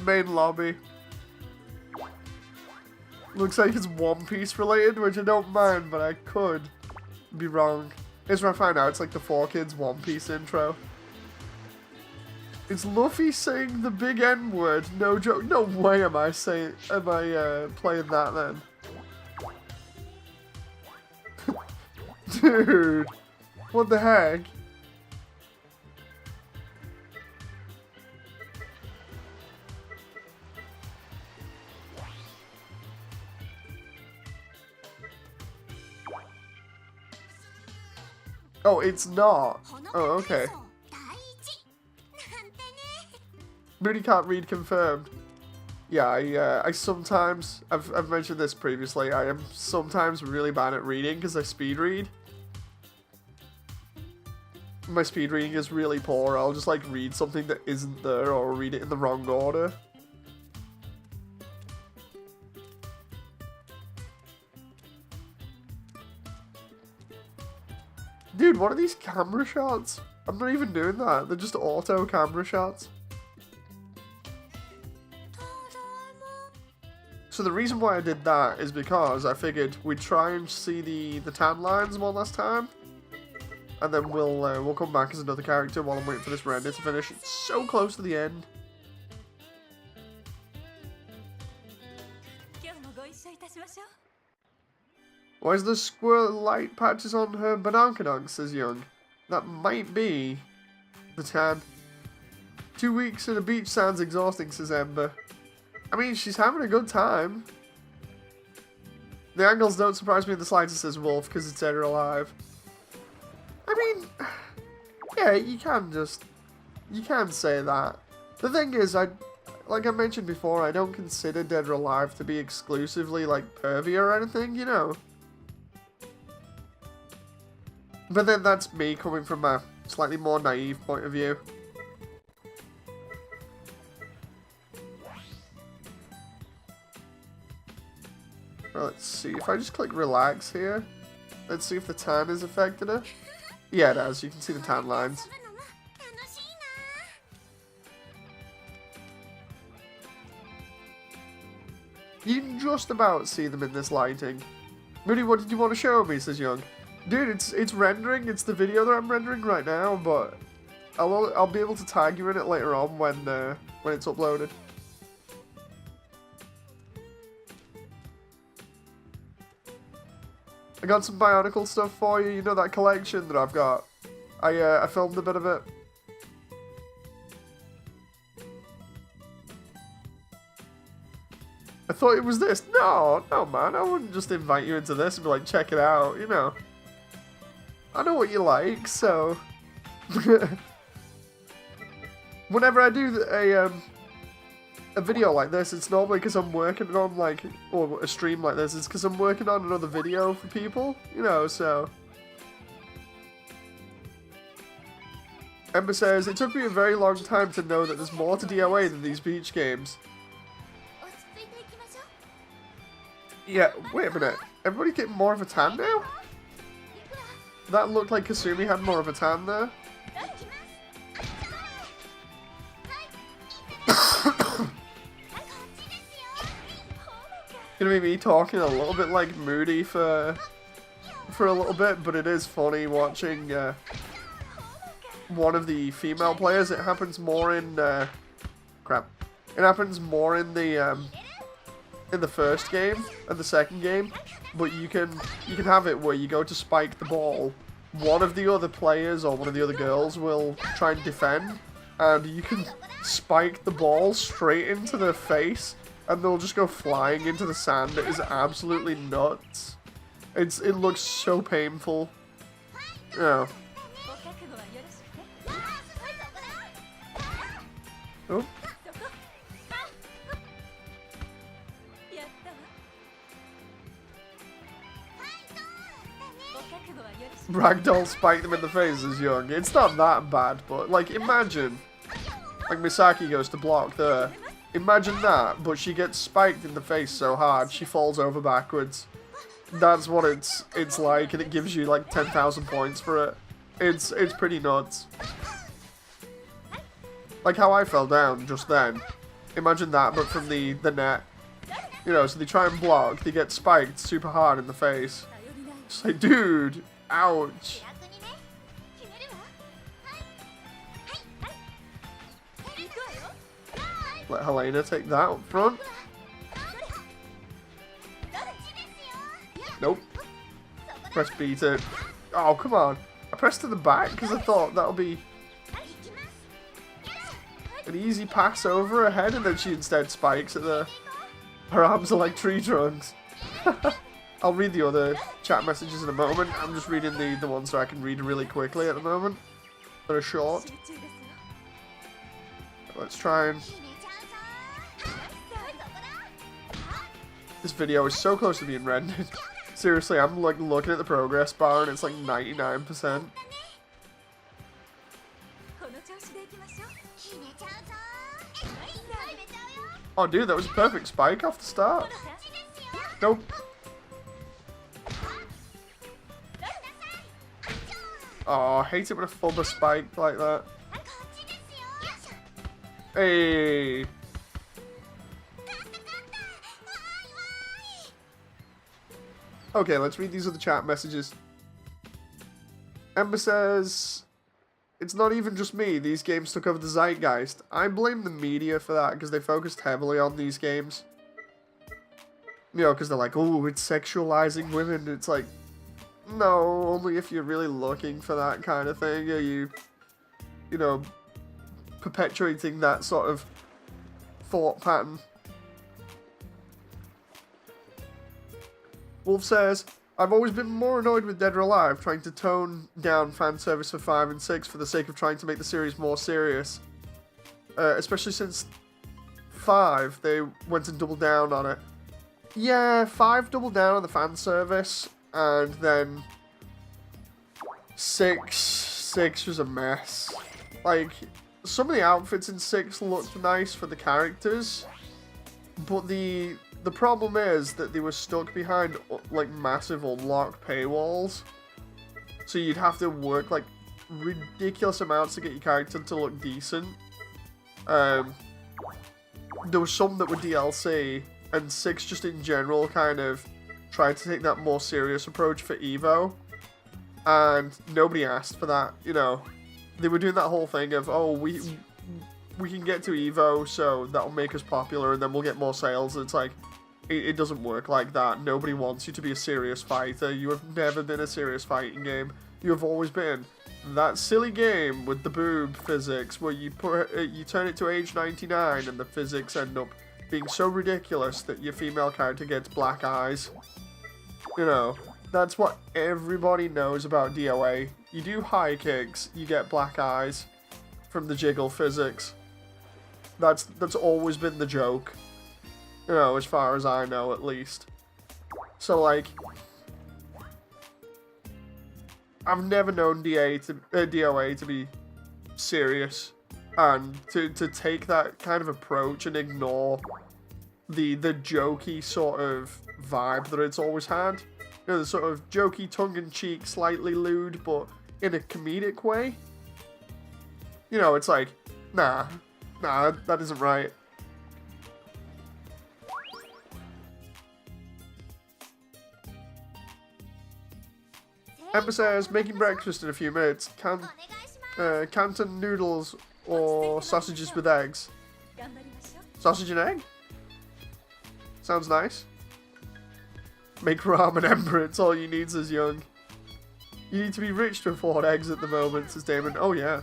main lobby. Looks like it's One Piece related, which I don't mind, but I could be wrong. Here's where I find out it's like the 4Kids One Piece intro. It's Luffy saying the big N word. No joke. No way am I playing that then. Dude. What the heck? Oh, it's not. Oh, okay. Really can't read confirmed. Yeah, I sometimes, I've mentioned this previously, I am sometimes really bad at reading because I speed read. My speed reading is really poor. I'll just like read something that isn't there or read it in the wrong order. Dude, what are these camera shots? I'm not even doing that. They're just auto camera shots. So the reason why I did that is because I figured we'd try and see the tan lines one last time, and then we'll come back as another character while I'm waiting for this render to finish. It's so close to the end. Why is the squirrel light patches on her banankadonk, says Young. That might be the tan. 2 weeks at a beach sounds exhausting, says Ember. I mean, she's having a good time. The angles don't surprise me in the slightest, says Wolf, because it's Dead or Alive. I mean, yeah, you can say that. The thing is, like I mentioned before, I don't consider Dead or Alive to be exclusively, like, pervy or anything, you know? But then that's me coming from a slightly more naive point of view. Well, let's see, if I just click relax here, let's see if the tan has affected it. Yeah, it has, you can see the tan lines. You can just about see them in this lighting. Moody, what did you want to show me, says Young. Dude, it's rendering, it's the video that I'm rendering right now, but I'll be able to tag you in it later on when it's uploaded. I got some Bionicle stuff for you. You know that collection that I've got? I filmed a bit of it. I thought it was this. No, man. I wouldn't just invite you into this and be like, check it out, you know. I know what you like, so... Whenever I do a video like this, it's normally because I'm working on, like, or a stream like this, it's because I'm working on another video for people, you know, so. Ember says, it took me a very long time to know that there's more to DOA than these beach games. Yeah, wait a minute. Everybody getting more of a tan now? That looked like Kasumi had more of a tan there. Gonna be me talking a little bit like moody for a little bit, but it is funny watching one of the female players. It happens more in crap. It happens more in the first game and the second game, but you can have it where you go to spike the ball. One of the other players or one of the other girls will try and defend, and you can spike the ball straight into their face, and they'll just go flying into the sand. It is absolutely nuts. It looks so painful. Yeah. Oh. Ragdoll spiked them in the face as young. It's not that bad, but like imagine, like Misaki goes to block there. Imagine that, but she gets spiked in the face so hard she falls over backwards. That's what it's like, and it gives you like 10,000 points for it. It's pretty nuts. Like how I fell down just then. Imagine that, but from the net. You know, so they try and block, they get spiked super hard in the face. It's like, dude, ouch. Let Helena take that up front. Nope. Press B to... Oh, come on. I pressed to the back because I thought that'll be an easy pass over her head, and then she instead spikes at the... Her arms are like tree trunks. I'll read the other chat messages in a moment. I'm just reading the ones so I can read really quickly at the moment. That are short. Let's try and... This video is so close to being rendered. Seriously, I'm like looking at the progress bar and it's like 99%. Oh dude, that was a perfect spike off the start. Nope. Oh, I hate it when a fubba spike like that. Hey. Okay, let's read these other chat messages. Ember says, it's not even just me, these games took over the zeitgeist. I blame the media for that, because they focused heavily on these games. You know, because they're like, oh, it's sexualizing women. It's like, no, only if you're really looking for that kind of thing are you know, perpetuating that sort of thought pattern. Wolf says, I've always been more annoyed with Dead or Alive, trying to tone down fan service for 5 and 6 for the sake of trying to make the series more serious. Especially since 5, they went and doubled down on it. Yeah, 5 doubled down on the fan service, and then 6 was a mess. Like, some of the outfits in 6 looked nice for the characters, but the problem is that they were stuck behind like massive unlock paywalls, so you'd have to work like ridiculous amounts to get your character to look decent. There were some that were DLC, and 6 just in general kind of tried to take that more serious approach for Evo, and nobody asked for that. You know, they were doing that whole thing of, oh, we can get to Evo, so that'll make us popular, and then we'll get more sales. It's like, it doesn't work like that. Nobody wants you to be a serious fighter. You have never been a serious fighting game. You have always been that silly game with the boob physics where you turn it to age 99 and the physics end up being so ridiculous that your female character gets black eyes. You know, that's what everybody knows about DOA. You do high kicks, you get black eyes from the jiggle physics. That's always been the joke. You know, as far as I know, at least. So, like, I've never known DOA to be serious, and to take that kind of approach and ignore the jokey sort of vibe that it's always had. You know, the sort of jokey, tongue-in-cheek, slightly lewd, but in a comedic way. You know, it's like, nah, that isn't right. Emma says, making breakfast in a few minutes. Canton noodles or sausages with eggs. Sausage and egg? Sounds nice. Make ramen, Ember, it's all you need, says Young. You need to be rich to afford eggs at the moment, says Damon. Oh yeah.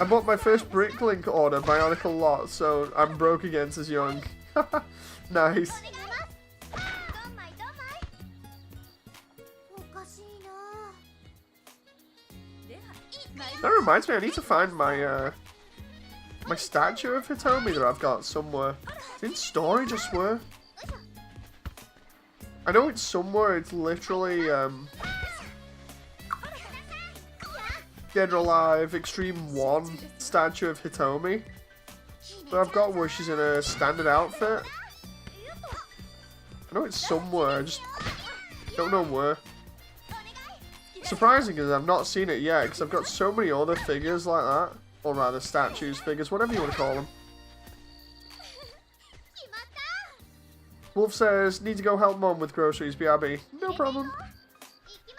I bought my first Bricklink order, Bionicle lot, so I'm broke again, says Young. Nice. That reminds me, I need to find my my statue of Hitomi that I've got somewhere. It's in storage, I swear. I know it's somewhere. It's literally Dead or Alive Extreme 1 statue of Hitomi. But I've got where she's in a standard outfit. I know it's somewhere. I just don't know where. Surprising is I've not seen it yet, because I've got so many other figures like that. Or rather, statues, figures, whatever you want to call them. Wolf says, need to go help Mom with groceries, BRB. No problem.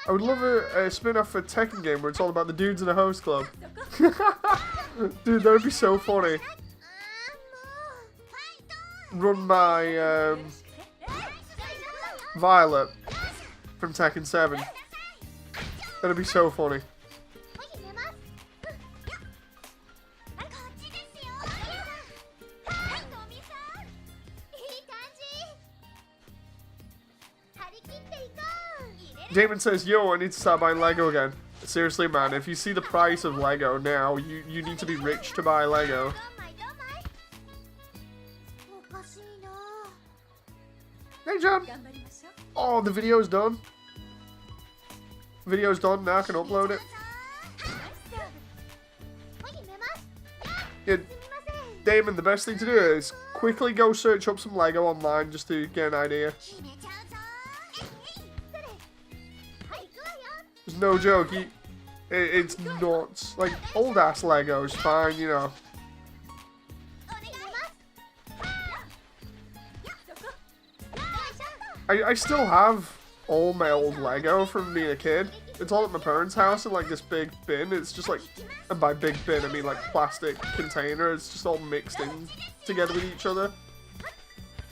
I would love a spin-off for Tekken game where it's all about the dudes in a host club. Dude, that would be so funny. Run by Violet from Tekken 7. That'd be so funny. Damon says, yo, I need to start buying Lego again. Seriously, man, if you see the price of Lego now, you need to be rich to buy Lego. Hey, John. Oh, the video's done. Video's done, now I can upload it. Yeah, Damon, the best thing to do is quickly go search up some Lego online just to get an idea. There's no joke, it's nuts. Like, old ass Lego's fine, you know. I still have all my old Lego from being a kid. It's all at my parents' house in like this big bin. It's just like, and by big bin I mean like plastic container. It's just all mixed in together with each other.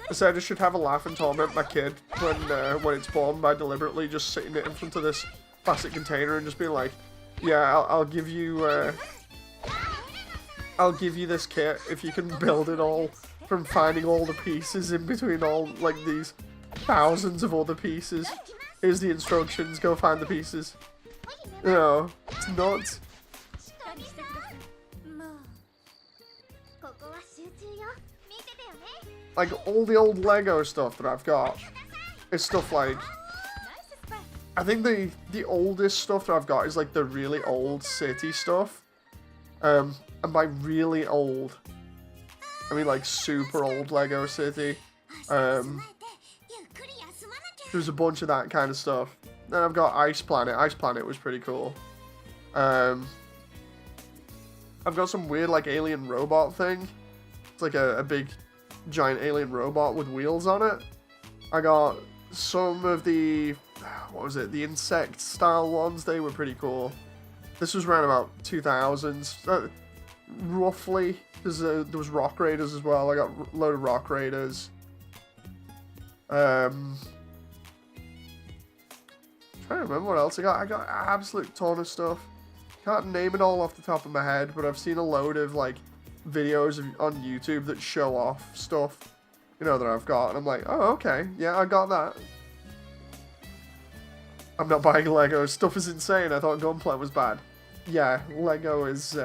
I said I should have a laugh and torment my kid when it's born by deliberately just sitting it in front of this plastic container and just being like, yeah, I'll give you this kit if you can build it all from finding all the pieces in between all like these thousands of other pieces. Here's the instructions, go find the pieces. You know, it's nuts. Like, all the old Lego stuff that I've got is stuff like... I think the oldest stuff that I've got is like the really old city stuff. And by really old, I mean like super old Lego City. There's a bunch of that kind of stuff. Then I've got Ice Planet. Ice Planet was pretty cool. I've got some weird like alien robot thing. It's like a big giant alien robot with wheels on it. I got some of the, what was it, the insect style ones. They were pretty cool. This was around about 2000s, roughly. There was Rock Raiders as well. I got a load of Rock Raiders. Trying to remember what else I got. I got an absolute ton of stuff. Can't name it all off the top of my head, but I've seen a load of like videos on YouTube that show off stuff, you know, that I've got, and I'm like, oh, okay, yeah, I got that. I'm not buying Lego. Stuff is insane. I thought Gunpla was bad. Yeah, Lego is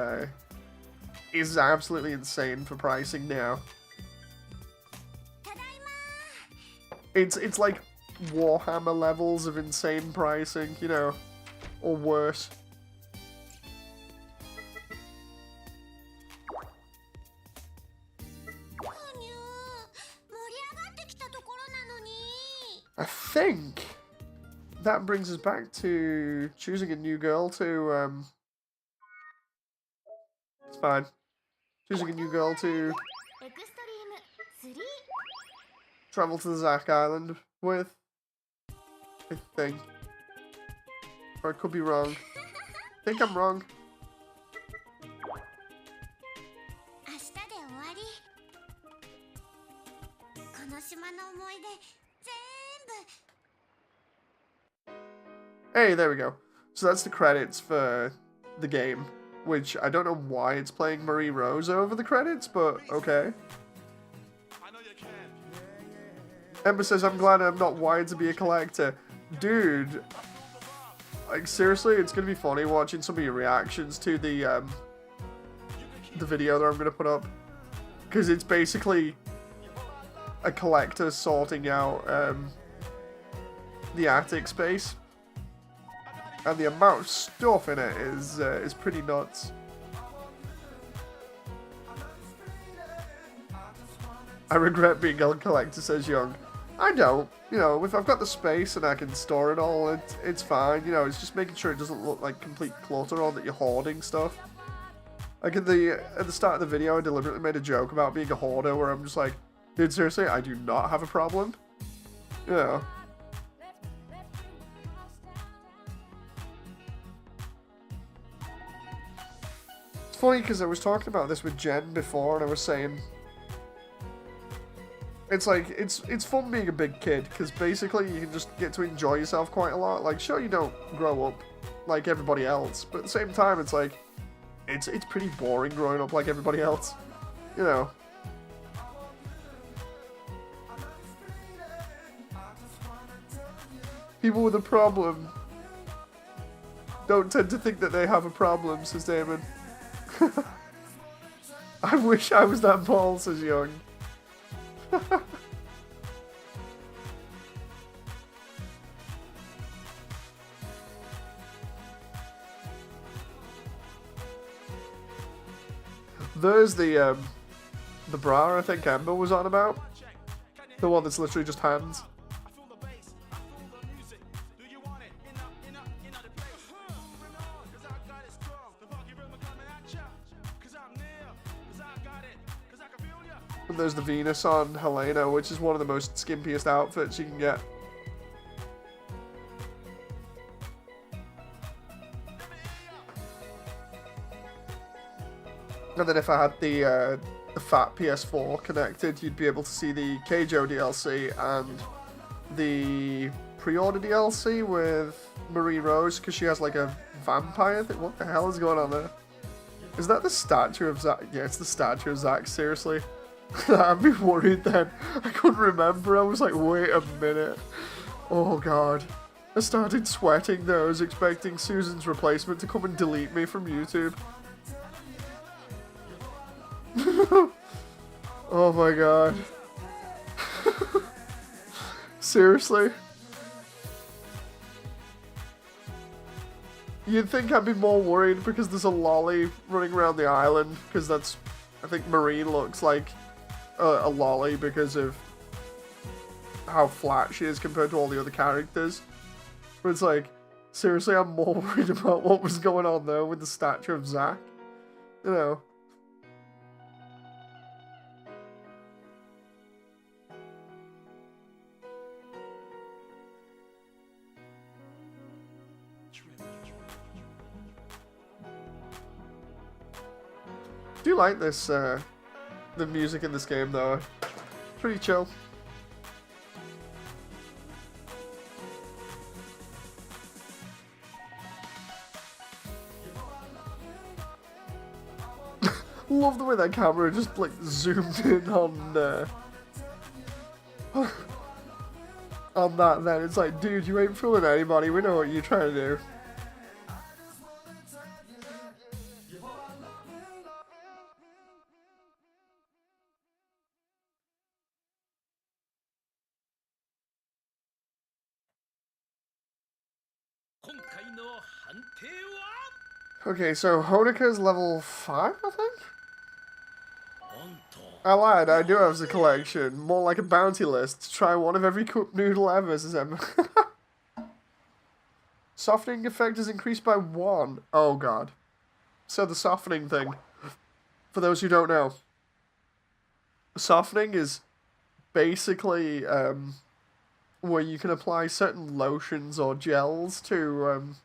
absolutely insane for pricing now. It's like Warhammer levels of insane pricing, you know, or worse. I think that brings us back to choosing a new girl to, it's fine. Choosing a new girl to travel to the Zack Island with, I think. Or I could be wrong. I think I'm wrong. Hey, there we go. So that's the credits for the game, which I don't know why it's playing Marie Rose over the credits, but okay. Ember says, I'm glad I'm not wired to be a collector. Dude, like seriously, it's gonna be funny watching some of your reactions to the video that I'm gonna put up. Because it's basically a collector sorting out the attic space. And the amount of stuff in it is pretty nuts. I regret being a collector, says Young. I don't. You know, if I've got the space and I can store it all, it's fine. You know, it's just making sure it doesn't look like complete clutter or that you're hoarding stuff. Like at the start of the video, I deliberately made a joke about being a hoarder where I'm just like, dude, seriously, I do not have a problem. You know. It's funny because I was talking about this with Jen before and I was saying it's like it's fun being a big kid because basically you can just get to enjoy yourself quite a lot. Like sure you don't grow up like everybody else, but at the same time it's like it's pretty boring growing up like everybody else. You know. People with a problem don't tend to think that they have a problem, says Damon. I wish I was that bald, says Young. There's the bra I think Ember was on about. The one that's literally just hands. And there's the Venus on Helena, which is one of the most skimpiest outfits you can get. And then if I had the fat PS4 connected, you'd be able to see the Keijo DLC and the pre-order DLC with Marie Rose, because she has like a vampire thing. What the hell is going on there? Is that the statue of Zack? Yeah, it's the statue of Zack, seriously. I'd be worried then. I couldn't remember. I was like, wait a minute. Oh god. I started sweating though. I was expecting Susan's replacement to come and delete me from YouTube. Oh my god. Seriously? You'd think I'd be more worried because there's a lolly running around the island, because that's, I think Marie looks like a lolly because of how flat she is compared to all the other characters. But it's like, seriously, I'm more worried about what was going on there with the statue of Zack. You know. Do you like this, the music in this game though? Pretty chill. Love the way that camera just like zoomed in on on that then. It's like, dude, you ain't fooling anybody, we know what you're trying to do. Okay, so Honika's level 5, I think? I lied, I do have the collection. More like a bounty list. Try one of every cup noodle ever, says Emma. Softening effect is increased by 1. Oh god. So the softening thing, for those who don't know, softening is basically where you can apply certain lotions or gels to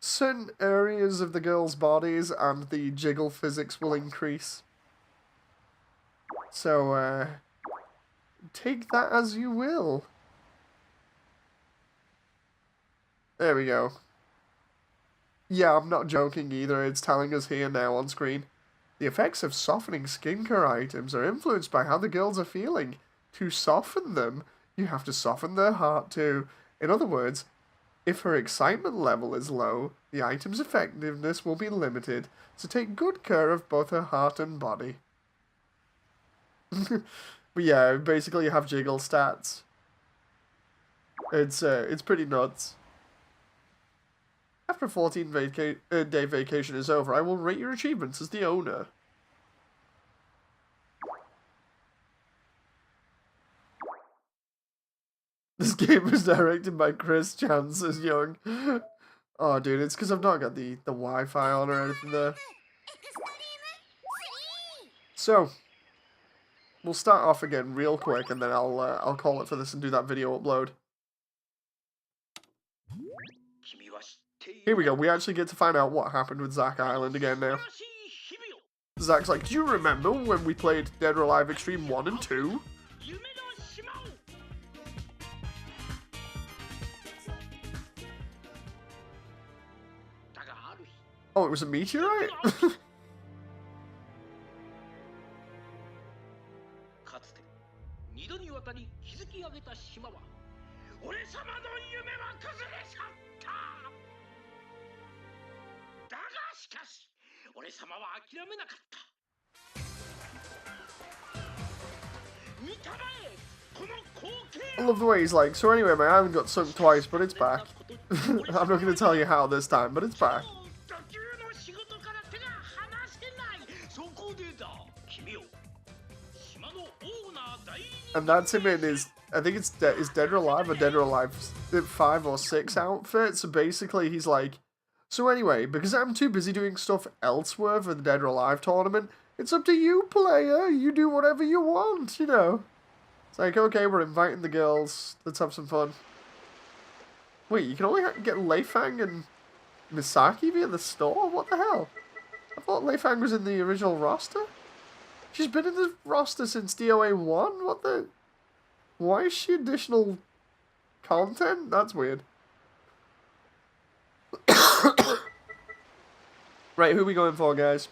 certain areas of the girls' bodies and the jiggle physics will increase. So, take that as you will. There we go. Yeah, I'm not joking either, it's telling us here now on screen. The effects of softening skincare items are influenced by how the girls are feeling. To soften them, you have to soften their heart too. In other words, if her excitement level is low, the item's effectiveness will be limited, so take good care of both her heart and body. But yeah, basically you have jiggle stats. It's pretty nuts. After 14-day vacation is over, I will rate your achievements as the owner. This game was directed by Chris Chance as Young. Oh, dude, it's because I've not got the Wi-Fi on or anything there. So, we'll start off again real quick, and then I'll call it for this and do that video upload. Here we go. We actually get to find out what happened with Zack Island again now. Zack's like, do you remember when we played Dead or Alive Extreme 1 and 2? Oh, it was a meteorite? I love the way he's like, so anyway, my island got sunk twice, but it's back. I'm not going to tell you how this time, but it's back. And that's him in his, I think it's is Dead or Alive or Dead or Alive 5 or 6 outfit. So basically he's like, so anyway, because I'm too busy doing stuff elsewhere for the Dead or Alive tournament, it's up to you, player. You do whatever you want, you know. It's like, okay, we're inviting the girls. Let's have some fun. Wait, you can only get Lei Fang and Misaki via the store? What the hell? I thought Lei Fang was in the original roster? She's been in the roster since DOA 1? What the... Why is she additional content? That's weird. Right, who are we going for, guys?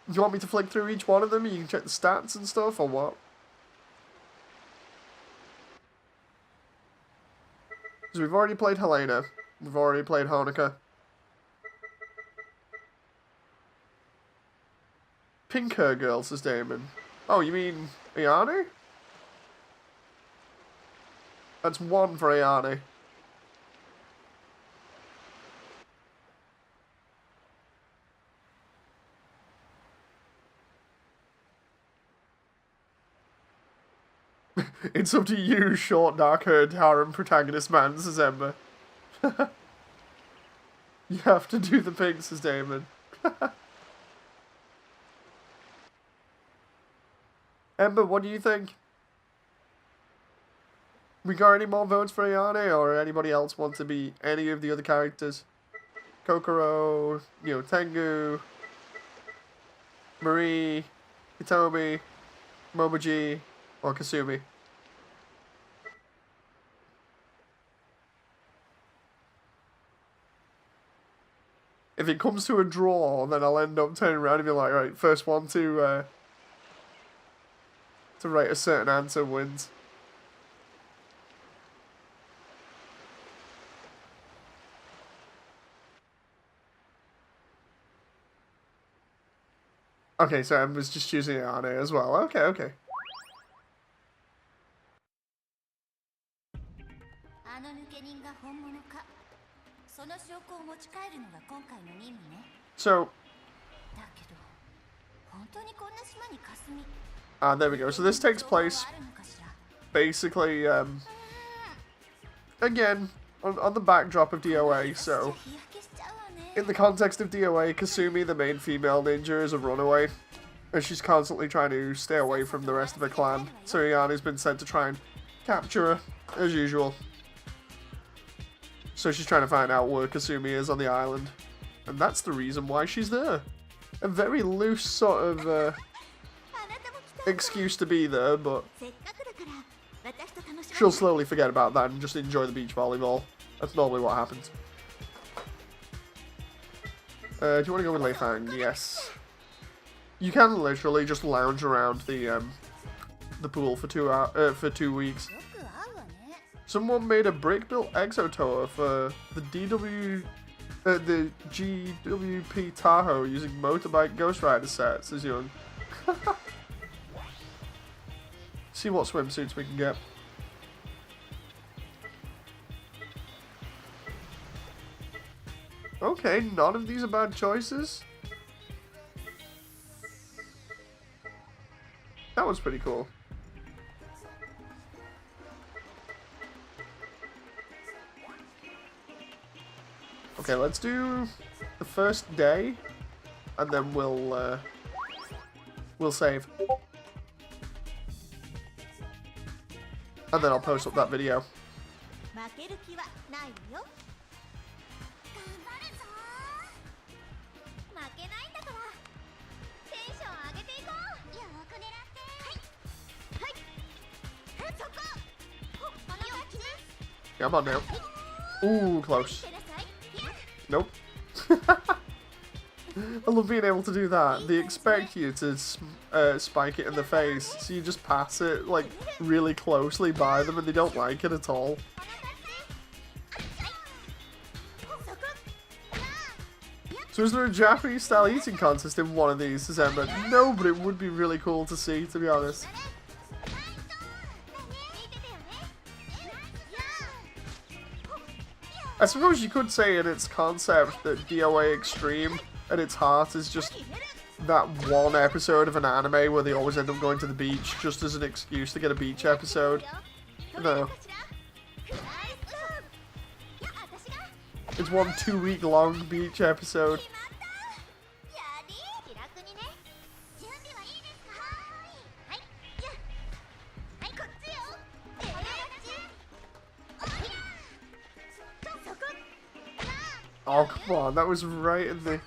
Do you want me to flick through each one of them? You can check the stats and stuff, or what? Because we've already played Helena. We've already played Honoka. Pink hair girl, says Damon. Oh, you mean Ayane? That's 1 for Ayane. It's up to you, short, dark-haired harem protagonist man, says Ember. You have to do the pink, says Damon. Ember, what do you think? We got any more votes for Ayane, or anybody else want to be any of the other characters? Kokoro, you know, Tengu, Marie, Hitomi, Momoji, or Kasumi? If it comes to a draw, then I'll end up turning around and be like, right, first one to write a certain answer wins. Okay, so I was just choosing Ayane as well. Okay, okay. So, Ah, there we go. So this takes place basically, again, on the backdrop of DOA. So, in the context of DOA, Kasumi, the main female ninja, is a runaway. And she's constantly trying to stay away from the rest of her clan. So Ayani's been sent to try and capture her, as usual. So she's trying to find out where Kasumi is on the island. And that's the reason why she's there. A very loose sort of excuse to be there, but she'll slowly forget about that and just enjoy the beach volleyball. That's normally what happens. Do you want to go with Lei Fang? Yes. You can literally just lounge around the pool for 2 weeks. Someone made a brick-built Exotoa for the the GWP Tahoe using motorbike Ghost Rider sets as young. See what swimsuits we can get. Okay, none of these are bad choices. That was pretty cool. Okay, let's do the first day, and then we'll save. And then I'll post up that video. Come on now. Ooh, close. Nope. I love being able to do that. They expect you to spike it in the face, so you just pass it like really closely by them and they don't like it at all. So is there a Japanese style eating contest in one of these, December? No, but it would be really cool to see, to be honest. I suppose you could say in its concept that DOA Extreme at its heart is just that one episode of an anime where they always end up going to the beach just as an excuse to get a beach episode. No. It's one 2-week long beach episode. Oh, come on, that was right in the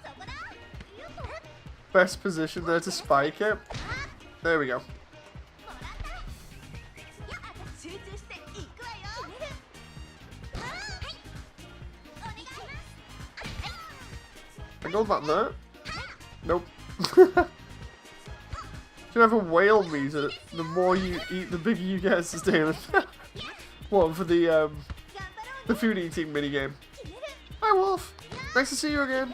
best position there to spike it. There we go. I go back there. Nope. Should have a whale meter. The more you eat, the bigger you get, Sustainment. What, for the food eating minigame? Hi, Wolf. Nice to see you again.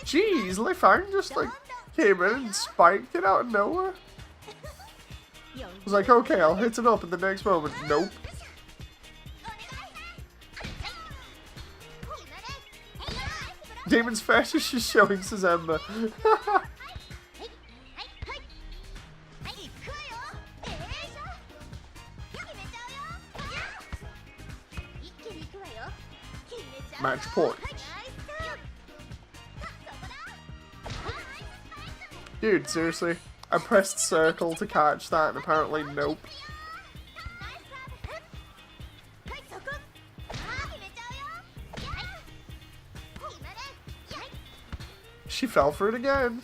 Jeez, Lei Fang just like came in and spiked it out of nowhere. I was like, okay, I'll hit it up in the next moment. Nope. Damon's fetish is showing Sazemba. Match point. Dude, seriously? I pressed circle to catch that and apparently nope. She fell for it again.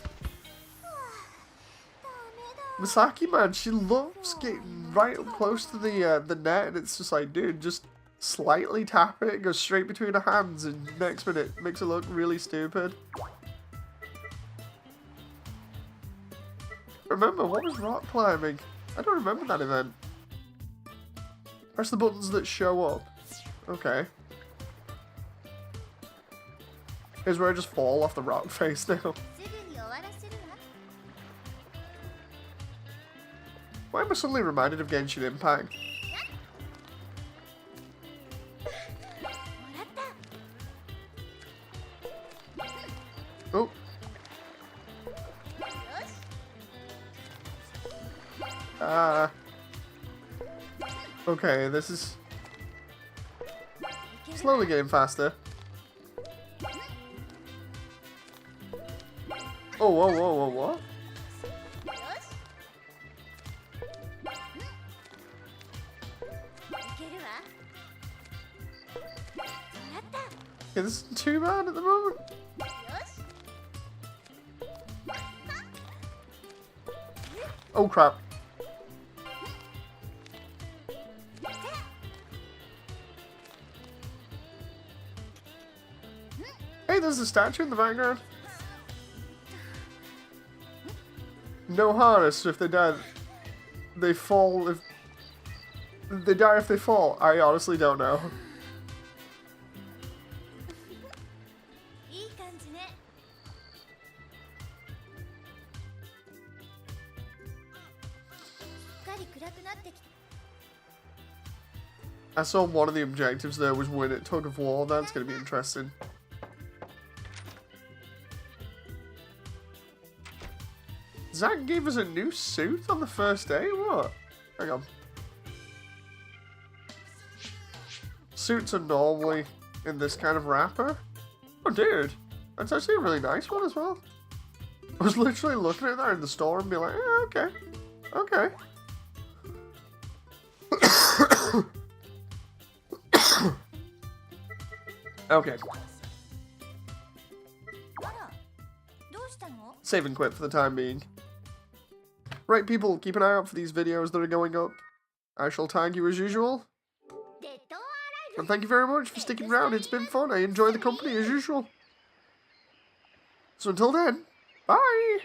Misaki, man, she loves getting right up close to the net, and it's just like, dude, just slightly tap it, goes straight between her hands, and next minute makes it look really stupid. Remember, what was rock climbing? I don't remember that event. Press the buttons that show up. Okay. Here's where I just fall off the rock face now. Why am I suddenly reminded of Genshin Impact? Oh. Okay, this is slowly getting faster. Oh, whoa, whoa, whoa, what? Okay, this isn't too bad at the moment. Oh, crap. Hey, there's a statue in the background. No harness, so if they die, they fall. If they die if they fall, I honestly don't know. I saw one of the objectives there was win at Tug of War. That's going to be interesting. Zach gave us a new suit on the first day? What? Hang on. Suits are normally in this kind of wrapper. Oh, dude. That's actually a really nice one as well. I was literally looking at that in the store and be like, yeah, okay. Okay. Okay. Save and quit for the time being. Right, people, keep an eye out for these videos that are going up. I shall tag you as usual. And thank you very much for sticking around. It's been fun. I enjoy the company as usual. So until then, bye!